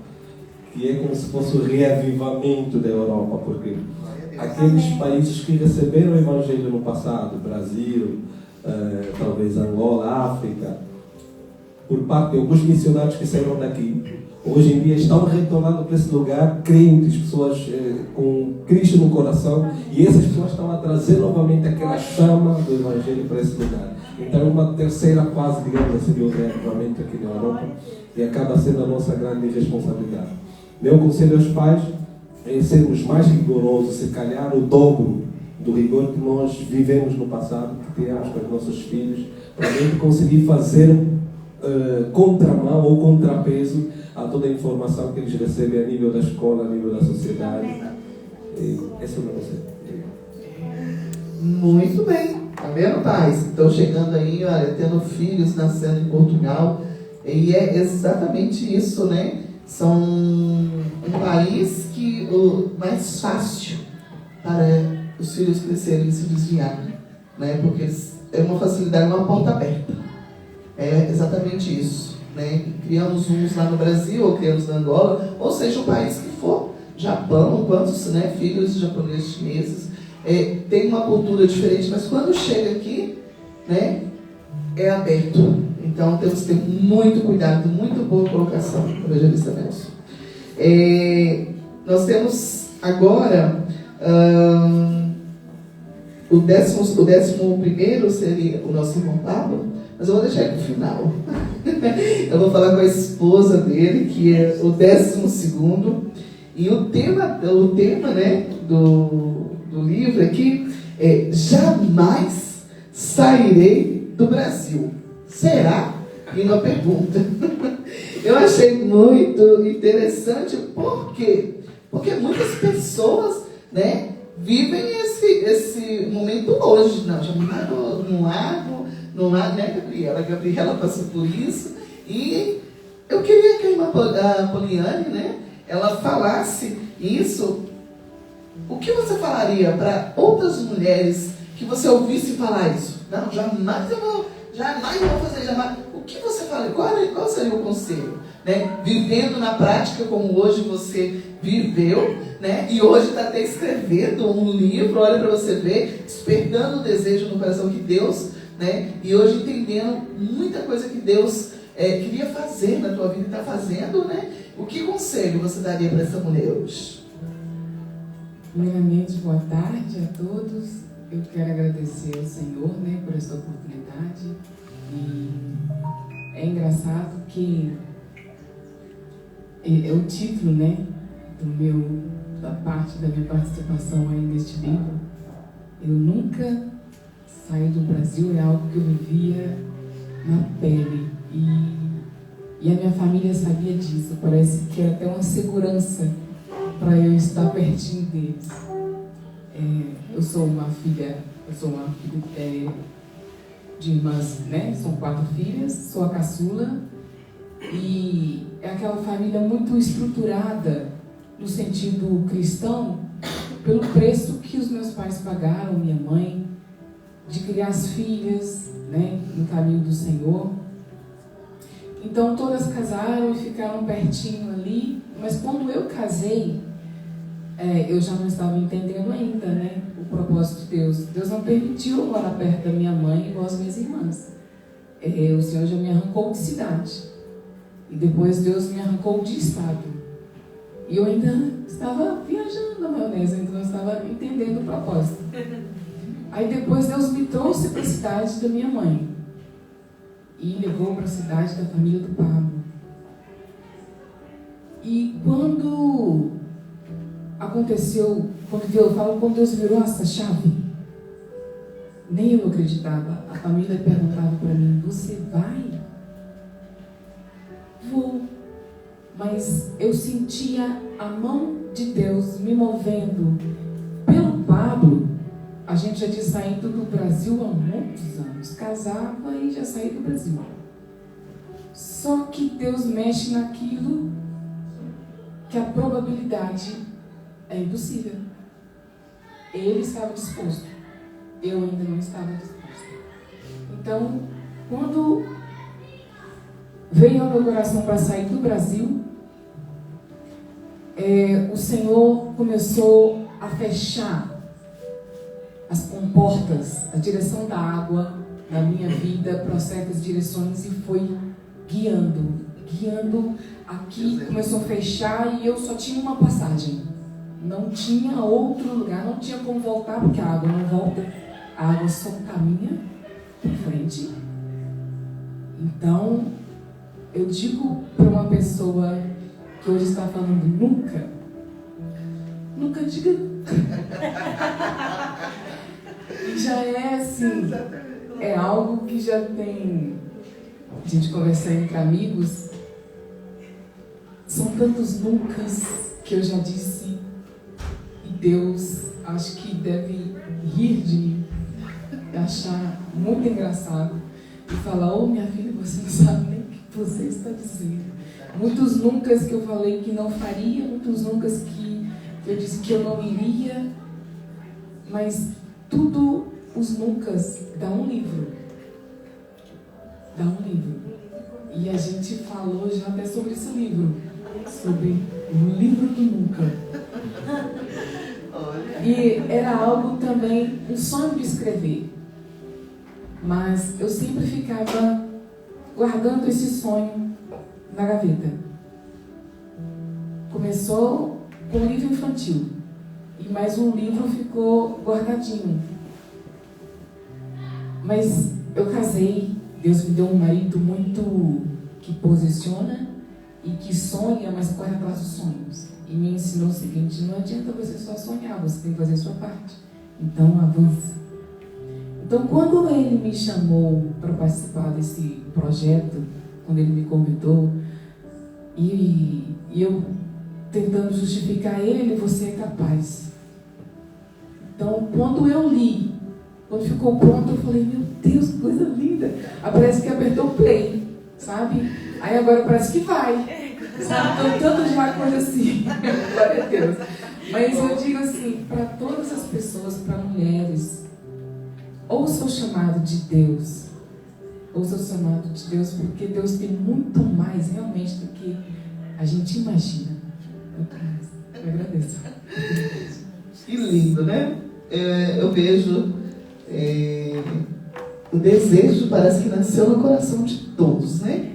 que é como se fosse o reavivamento da Europa, porque aqueles países que receberam o Evangelho no passado, Brasil, talvez Angola, África, por parte de alguns missionários que saíram daqui, hoje em dia estão retornando para esse lugar crentes, pessoas com Cristo no coração, e essas pessoas estão a trazer novamente aquela chama do Evangelho para esse lugar. Então é uma terceira fase, digamos assim, de reavivamento aqui na Europa, e acaba sendo a nossa grande responsabilidade. Meu conselho aos pais é sermos mais rigorosos, se calhar o dobro do rigor que nós vivemos no passado, que temos com os nossos filhos, para a gente conseguir fazer contramão ou contrapeso a toda a informação que eles recebem a nível da escola, a nível da sociedade. Esse é o meu conselho. Muito bem. Tá vendo, pais? Estão chegando aí, olha, tendo filhos nascendo em Portugal. E é exatamente isso, né? São um país que o mais fácil para os filhos crescerem e se desviarem, né? Porque é uma facilidade, uma porta aberta. É exatamente isso, né? Criamos uns lá no Brasil, ou criamos na Angola, ou seja, o país que for, Japão, quantos, né, filhos japoneses, chineses, tem uma cultura diferente, mas quando chega aqui, né, é aberto. Então temos que ter muito cuidado, muito boa colocação, evangelista Nelson. Nós temos agora o 11º seria o nosso irmão Pablo, mas eu vou deixar ele pro final. Eu vou falar com a esposa dele, que é o 12º, e o tema né, do livro aqui é Jamais Sairei do Brasil. Será? E uma pergunta. Eu achei muito interessante, por quê? Porque muitas pessoas, né, vivem esse momento hoje. Não, jamais no lago, né, Gabriela? A Gabriela passou por isso. E eu queria que a irmã Poliane, né, ela falasse isso. O que você falaria para outras mulheres que você ouvisse falar isso? Não, jamais eu vou fazer, jamais. O que você falaria? Qual seria o conselho? Né? Vivendo na prática como hoje você viveu, né? E hoje está até escrevendo um livro, olha para você ver, despertando o desejo no coração que Deus, né? E hoje entendendo muita coisa que Deus queria fazer na tua vida e está fazendo, né? O que conselho você daria para essa mulher hoje? Primeiramente, boa tarde a todos. Eu quero agradecer ao Senhor, né, por essa oportunidade. E é engraçado que é o título, né, da parte da minha participação aí neste livro. Eu nunca saí do Brasil, é algo que eu vivia na pele. E a minha família sabia disso. Parece que era até uma segurança para eu estar pertinho deles. Eu sou uma filha de irmãs, né? São 4 filhas, sou a caçula. E é aquela família muito estruturada no sentido cristão, pelo preço que os meus pais pagaram, minha mãe, de criar as filhas, né, no caminho do Senhor. Então todas casaram e ficaram pertinho ali, mas quando eu casei, eu já não estava entendendo ainda, né, o propósito de Deus. Deus não permitiu eu morar perto da minha mãe igual as minhas irmãs. O Senhor já me arrancou de cidade. E depois Deus me arrancou de estado. E eu ainda estava viajando na maionese, ainda não estava entendendo o propósito. Aí depois Deus me trouxe para a cidade da minha mãe. E levou para a cidade da família do Pablo. E quando aconteceu, quando Deus virou essa chave, nem eu acreditava. A família perguntava para mim: você vai? Vou. Mas eu sentia a mão de Deus me movendo. Pelo Pablo, a gente já tinha saído do Brasil há muitos anos. Casava e já saía do Brasil. Só que Deus mexe naquilo que a probabilidade é impossível. Ele estava disposto. Eu ainda não estava disposta. Então, quando veio ao meu coração para sair do Brasil, o Senhor começou a fechar as comportas, a direção da água na minha vida para certas direções e foi guiando aqui, começou a fechar e eu só tinha uma passagem, não tinha outro lugar, não tinha como voltar, porque a água não volta, a água só caminha para frente. Então eu digo para uma pessoa que hoje está falando nunca diga já é assim, é algo que já tem, a gente conversar entre amigos, são tantos nuncas que eu já disse e Deus acho que deve rir de mim, achar muito engraçado e falar: ô minha filha, você não sabe nem o que você está dizendo. Muitos nuncas que eu falei que não faria, muitos nuncas que eu disse que eu não iria, mas tudo os nuncas dá um livro. E a gente falou já até sobre esse livro, sobre o livro do nunca. E era algo também, um sonho de escrever. Mas eu sempre ficava guardando esse sonho na gaveta. Começou com um livro infantil. E mais um livro ficou guardadinho. Mas eu casei Deus me deu um marido muito que posiciona e que sonha, mas corre atrás dos sonhos. E me ensinou o seguinte: não adianta você só sonhar, você tem que fazer a sua parte. Então avança. Então, quando ele me chamou para participar desse projeto, quando ele me convidou, e eu tentando justificar ele, você é capaz. Então, quando eu li, quando ficou pronto, eu falei: meu Deus, que coisa linda. Aí parece que apertou o play, sabe? Aí agora parece que vai. Sabe? Então, tanto de uma coisa assim. Glória a Deus. Mas eu digo assim, para todas as pessoas, para mulheres, ouça o chamado de Deus. Ouça o chamado de Deus, porque Deus tem muito mais realmente do que a gente imagina. Eu agradeço. Que lindo, né? Eu vejo o desejo, parece que nasceu no coração de todos, né?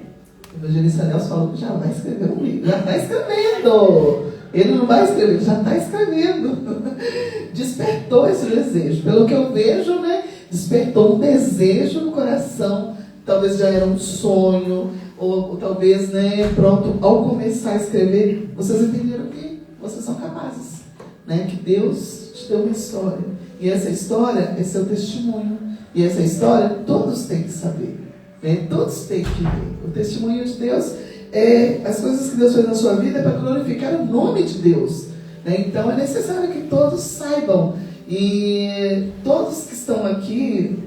O evangelista Nelson falou que já vai escrever um livro. Já está escrevendo. Ele não vai escrever, já está escrevendo. Despertou esse desejo. Pelo que eu vejo, né? Despertou um desejo no coração. Talvez já era um sonho, ou talvez, né, pronto, ao começar a escrever, vocês entenderam que vocês são capazes, né? Que Deus te deu uma história. E essa história é seu testemunho. E essa história todos têm que saber, né? Todos têm que ver. O testemunho de Deus é as coisas que Deus fez na sua vida para glorificar o nome de Deus, né? Então é necessário que todos saibam. E todos que estão aqui,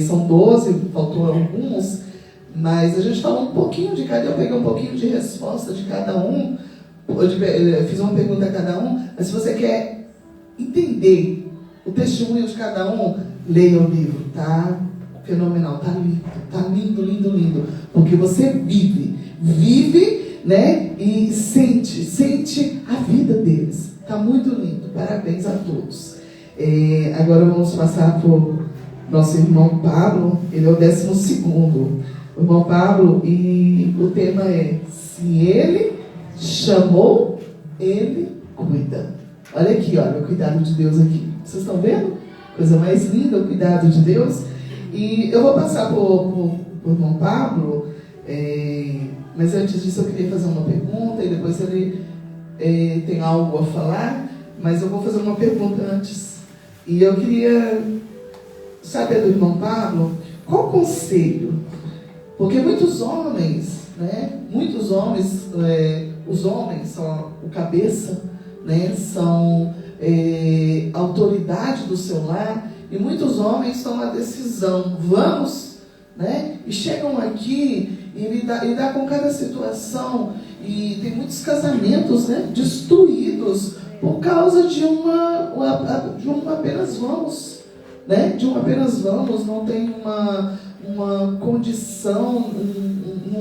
são 12, faltou alguns, mas a gente falou um pouquinho de cada, eu peguei um pouquinho de resposta de cada um, fiz uma pergunta a cada um, mas se você quer entender o testemunho de cada um, leia o livro, tá fenomenal, tá lindo, lindo, lindo, porque você vive, né, e sente a vida deles, tá muito lindo, parabéns a todos. Agora vamos passar para o nosso irmão Pablo, ele é o 12º. O irmão Pablo, e o tema é: se ele chamou, ele cuida. Olha aqui, olha o cuidado de Deus aqui. Vocês estão vendo? Coisa mais linda, o cuidado de Deus. E eu vou passar para o irmão Pablo, mas antes disso eu queria fazer uma pergunta, e depois ele tem algo a falar, mas eu vou fazer uma pergunta antes. E eu queria saber do irmão Pablo, qual conselho? Porque muitos homens, né? Muitos homens, os homens são o cabeça, né? São a autoridade do seu lar, e muitos homens tomam a decisão, vamos, né? E chegam aqui e lidar com cada situação, e tem muitos casamentos, né? Destruídos por causa de um apenas vamos, né? De um apenas vamos, não tem uma condição,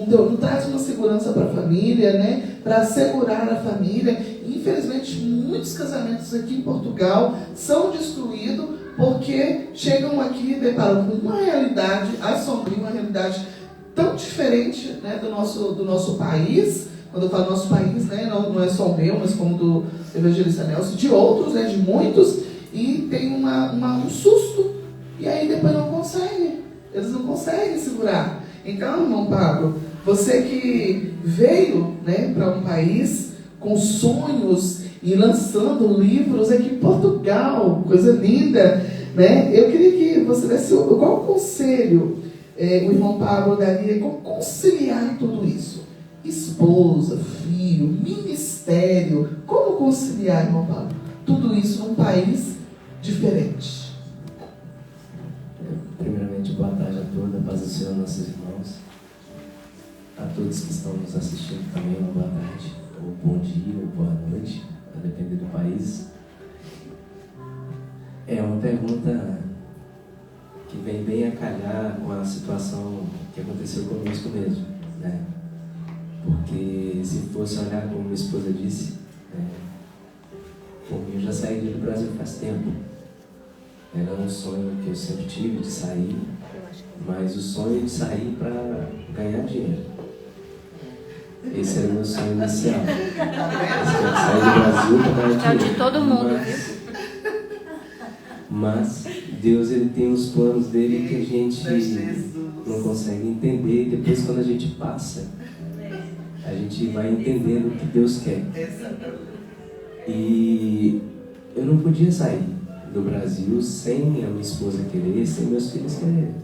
não traz uma segurança para a família, né? Para assegurar a família. Infelizmente, muitos casamentos aqui em Portugal são destruídos porque chegam aqui e deparam com uma realidade assombria, uma realidade tão diferente, né, do nosso país. Quando eu falo nosso país, né, não é só o meu, mas como do evangelista Nelson, de outros, né, de muitos, e tem um susto, e aí depois não conseguem, eles não conseguem segurar. Então, irmão Pablo, você que veio, né, para um país com sonhos e lançando livros aqui em Portugal, coisa linda, né? Eu queria que você desse qual conselho o irmão Pablo daria, como conciliar tudo isso? Esposa, filho, ministério, como conciliar, irmão Pablo, tudo isso num país diferente? Primeiramente, boa tarde a todos, a paz do Senhor, nossos irmãos, a todos que estão nos assistindo também, uma boa tarde, ou bom dia, ou boa noite, a depender do país. É uma pergunta que vem bem a calhar com a situação que aconteceu conosco mesmo, né? Porque se fosse olhar, como minha esposa disse, por mim eu já saí do Brasil faz tempo. Era um sonho que eu sempre tive de sair, mas o sonho de sair para ganhar dinheiro. Esse era o meu sonho inicial. Sair do Brasil para ganhar dinheiro. De todo mundo. Mas Deus, ele tem os planos dele que a gente não consegue entender, e depois quando a gente passa, a gente vai entendendo o que Deus quer. E eu não podia sair do Brasil sem a minha esposa querer, sem meus filhos quererem.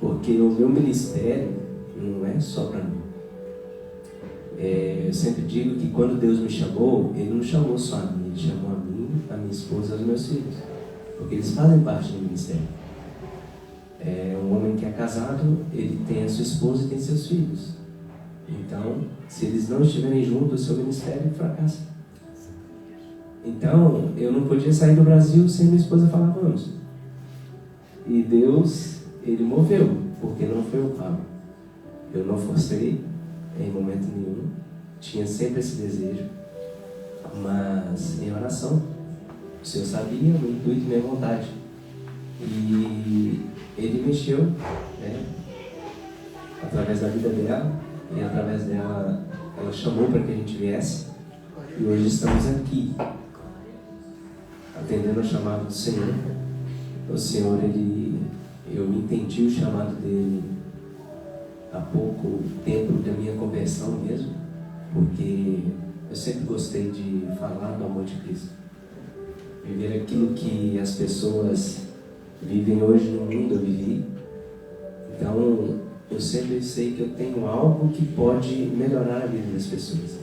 Porque o meu ministério não é só para mim. Eu sempre digo que quando Deus me chamou, Ele não chamou só a mim, Ele chamou a mim, a minha esposa e os meus filhos. Porque eles fazem parte do ministério. Um homem que é casado, ele tem a sua esposa e tem seus filhos. Então, se eles não estiverem juntos, o seu ministério fracassa. Então, eu não podia sair do Brasil sem minha esposa falar vamos. E Deus, Ele moveu, porque não foi o Pablo. Eu não forcei em momento nenhum. Tinha sempre esse desejo, mas em oração. O Senhor sabia o intuito e minha vontade. E Ele mexeu, né, através da vida dela, e através dela, ela chamou para que a gente viesse. E hoje estamos aqui, atendendo ao chamado do Senhor. O Senhor, eu entendi o chamado dele há pouco tempo da minha conversão mesmo, porque eu sempre gostei de falar do amor de Cristo. Viver aquilo que as pessoas vivem hoje no mundo, eu vivi. Então, eu sempre sei que eu tenho algo que pode melhorar a vida das pessoas.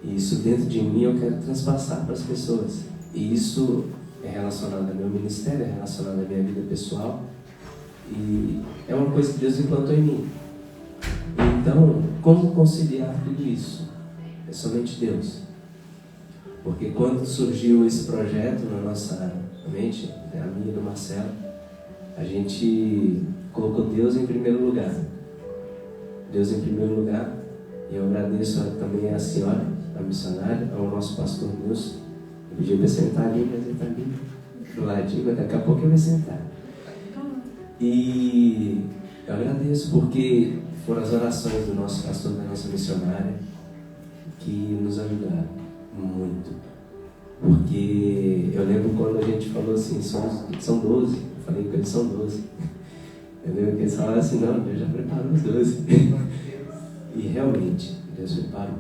E isso dentro de mim eu quero transpassar para as pessoas. E isso é relacionado ao meu ministério, é relacionado à minha vida pessoal. E é uma coisa que Deus implantou em mim. Então, como conciliar tudo isso? É somente Deus. Porque quando surgiu esse projeto na nossa mente, a minha e do Marcelo, a gente colocou Deus em primeiro lugar. Deus em primeiro lugar. E eu agradeço também a senhora, a missionária, ao nosso pastor Nilson. Eu pedi para sentar ali, mas ele está ali do ladinho, mas daqui a pouco eu vou sentar. E eu agradeço porque foram as orações do nosso pastor, da nossa missionária, que nos ajudaram muito. Porque eu lembro quando a gente falou assim, são 12, eu falei que eles são 12. Eu lembro que eles falaram assim, não, Deus já preparou os 12. E realmente, Deus preparou.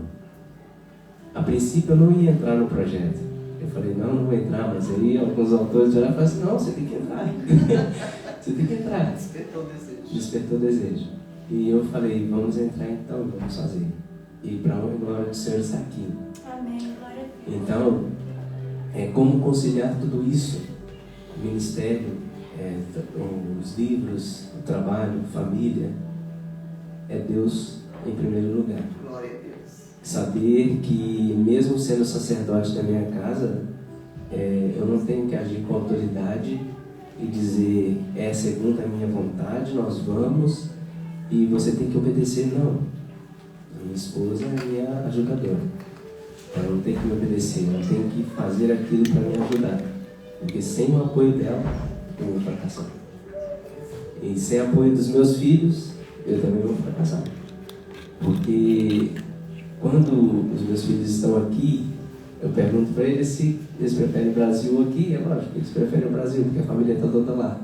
A princípio eu não ia entrar no projeto. Eu falei, não vou entrar, mas aí alguns autores já falaram assim, não, você tem que entrar. Você tem que entrar. Despertou o desejo. Despertou o desejo. E eu falei, vamos entrar então, vamos fazer. E para honra e glória do Senhor está aqui. Amém, glória a Deus. Então, como conciliar tudo isso? O ministério, os livros, o trabalho, família, é Deus em primeiro lugar. Glória a Deus. Saber que mesmo sendo sacerdote da minha casa, eu não tenho que agir com autoridade e dizer, segundo a minha vontade, nós vamos e você tem que obedecer. Não. A minha esposa é a minha ajudadora. Ela não tem que me obedecer, ela tem que fazer aquilo para me ajudar. Porque sem o apoio dela, eu vou fracassar. E sem o apoio dos meus filhos, eu também vou fracassar. Porque quando os meus filhos estão aqui, eu pergunto para eles se eles preferem o Brasil ou aqui. É lógico, eles preferem o Brasil, porque a família está toda lá.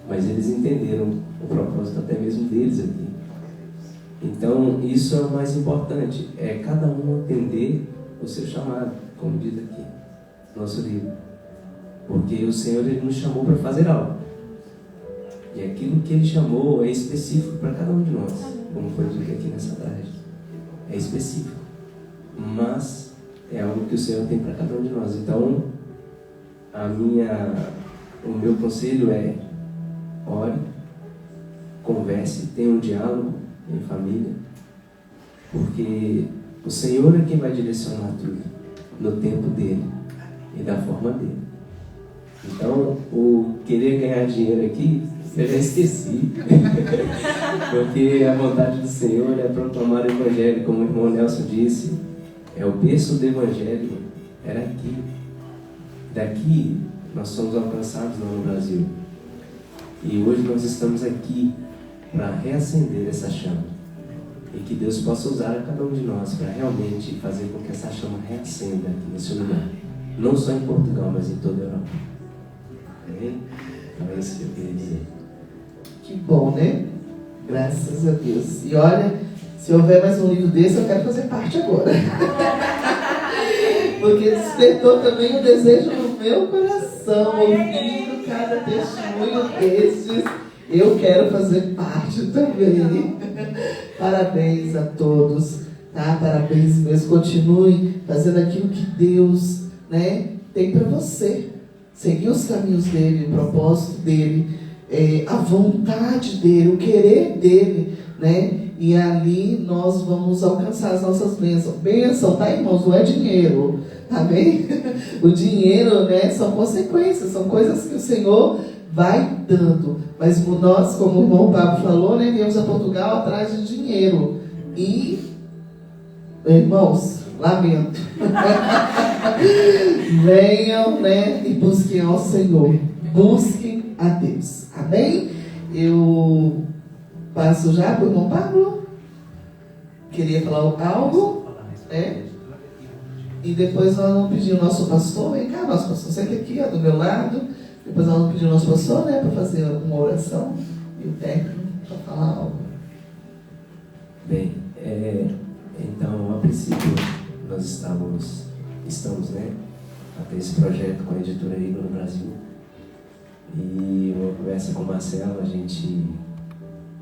Mas eles entenderam o propósito até mesmo deles aqui. Então, isso é o mais importante. É cada um atender o seu chamado, como diz aqui no nosso livro. Porque o Senhor, Ele nos chamou para fazer algo. E aquilo que Ele chamou é específico para cada um de nós, como foi dito aqui nessa tarde. É específico. Mas é algo que o Senhor tem para cada um de nós. Então, o meu conselho é: ore, converse, tenha um diálogo em família, porque o Senhor é quem vai direcionar tudo no tempo dele e da forma dele. Então, o querer ganhar dinheiro aqui, eu já esqueci. Porque a vontade do Senhor é proclamar o Evangelho, como o irmão Nelson disse. O berço do Evangelho era aqui. Daqui nós somos alcançados no Brasil. E hoje nós estamos aqui para reacender essa chama. E que Deus possa usar a cada um de nós para realmente fazer com que essa chama reacenda aqui nesse lugar. Não só em Portugal, mas em toda a Europa. Amém? Então é isso que eu queria dizer. Que bom, né? Graças a Deus. E olha, se houver mais um livro desse, eu quero fazer parte agora. Porque despertou também o desejo no meu coração, ouvindo cada testemunho desses. Eu quero fazer parte também. Parabéns a todos, tá? Parabéns mesmo. Continue fazendo aquilo que Deus, né, tem para você. Seguir os caminhos dele, o propósito dele, a vontade dele, o querer dele, né? E ali nós vamos alcançar as nossas bênçãos. Bênção, tá, irmãos? Não é dinheiro, tá bem? O dinheiro, né, são consequências, são coisas que o Senhor vai dando. Mas nós, como o irmão Pablo falou, né, viemos a Portugal atrás de dinheiro. E, irmãos, lamento. Venham, né, e busquem ao Senhor. Busquem a Deus. Amém? Eu passo já para o irmão Pablo. Queria falar algo, né? E depois nós vamos pedir o nosso pastor. Vem cá, nosso pastor, senta aqui, ó, do meu lado. Depois nós vamos pedir o nosso pastor, né, para fazer uma oração. E o técnico para falar algo. Bem, então, a princípio, nós estamos, né, a ter esse projeto com a editora Igor no Brasil. E uma conversa com o Marcelo, a gente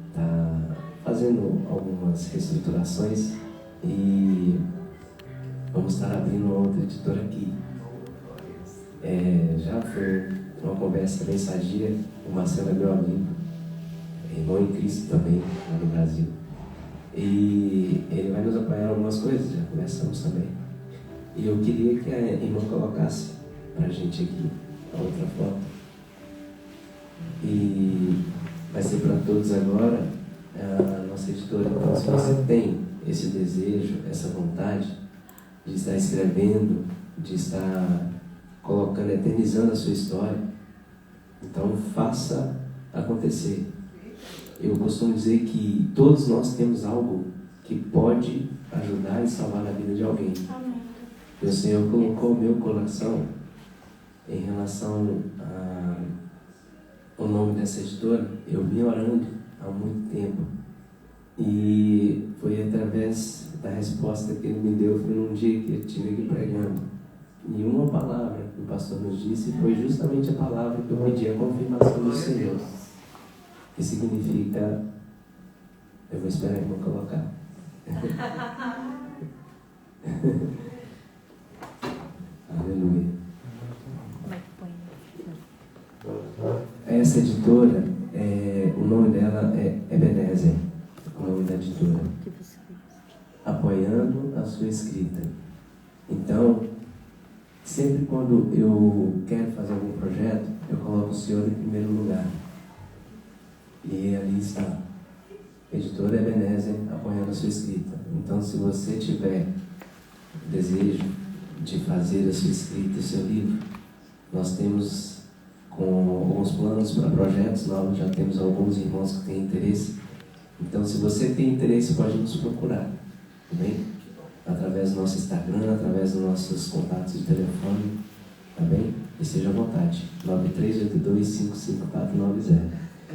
está fazendo algumas reestruturações e vamos estar abrindo uma outra editora aqui. Já foi uma conversa bem sadia. O Marcelo é meu amigo, irmão em Cristo também, lá no Brasil. E ele vai nos apoiar em algumas coisas, já conversamos também. E eu queria que a irmã colocasse pra gente aqui a outra foto. E vai ser para todos agora a nossa editora. Então, se você tem esse desejo, essa vontade de estar escrevendo, de estar colocando, eternizando a sua história, então faça acontecer. Eu costumo dizer que todos nós temos algo que pode ajudar e salvar a vida de alguém. E o Senhor colocou o meu coração em relação ao nome dessa editora. Eu vim orando há muito tempo e foi através da resposta que ele me deu. Foi num dia que eu estive aqui pregando e uma palavra que o pastor nos disse foi justamente a palavra que eu pedi, a confirmação do Senhor, que significa, eu vou esperar a irmã colocar. Aleluia. Essa editora, o nome dela é Ebenezer, o nome da editora, apoiando a sua escrita. Então, sempre quando eu quero fazer algum projeto, eu coloco o Senhor em primeiro lugar. E ali está, editora Ebenezer, apoiando a sua escrita. Então, se você tiver desejo de fazer a sua escrita, o seu livro, nós temos com alguns planos para projetos novos, já temos alguns irmãos que têm interesse. Então, se você tem interesse, pode nos procurar, tá bem? Através do nosso Instagram, através dos nossos contatos de telefone, tá bem? E seja à vontade, 9382555490.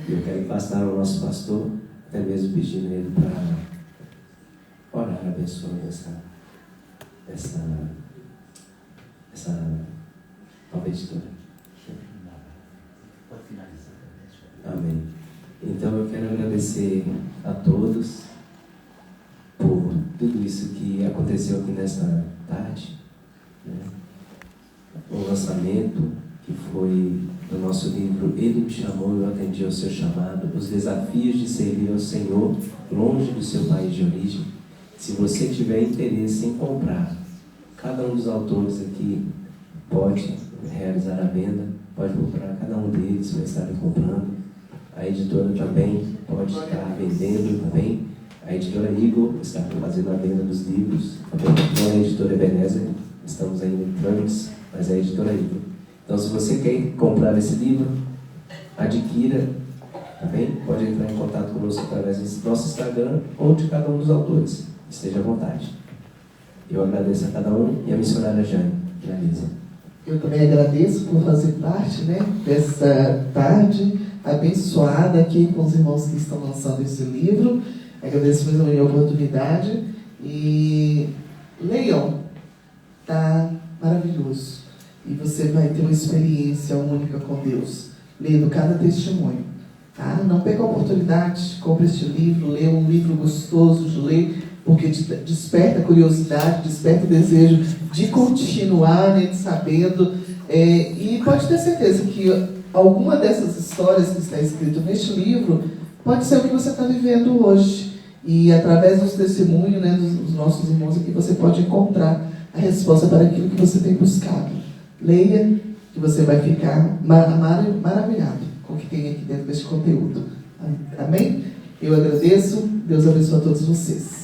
E eu quero passar ao nosso pastor, até mesmo pedindo ele para orar, abençoando essa nova editora. Amém. Então eu quero agradecer a todos por tudo isso que aconteceu aqui nesta tarde, né? O lançamento que foi do nosso livro Ele Me Chamou e Eu Atendi ao Seu Chamado, os desafios de servir ao Senhor longe do seu país de origem. Se você tiver interesse em comprar, cada um dos autores aqui pode realizar a venda, pode comprar, cada um deles vai estar comprando. A editora também pode estar vendendo também. A editora Igor está fazendo a venda dos livros. Não é a editora Ebenezer, estamos ainda em trâmites, mas é a editora Igor. Então, se você quer comprar esse livro, adquira, tá bem? Pode entrar em contato conosco através do nosso Instagram ou de cada um dos autores. Esteja à vontade. Eu agradeço a cada um e a missionária Jane. Finaliza. Eu também agradeço por fazer parte, né, dessa tarde abençoada aqui com os irmãos que estão lançando esse livro. Agradeço mais uma vez a oportunidade e leiam, tá maravilhoso. E você vai ter uma experiência única com Deus, lendo cada testemunho. Tá? Não perca a oportunidade, compre este livro, leia um livro gostoso de ler, porque desperta a curiosidade, desperta o desejo de continuar, né, sabendo. E pode ter certeza que alguma dessas histórias que está escrito neste livro pode ser o que você está vivendo hoje. E através dos testemunhos, né, dos nossos irmãos aqui, você pode encontrar a resposta para aquilo que você tem buscado. Leia, que você vai ficar maravilhado com o que tem aqui dentro deste conteúdo. Amém? Eu agradeço. Deus abençoe a todos vocês.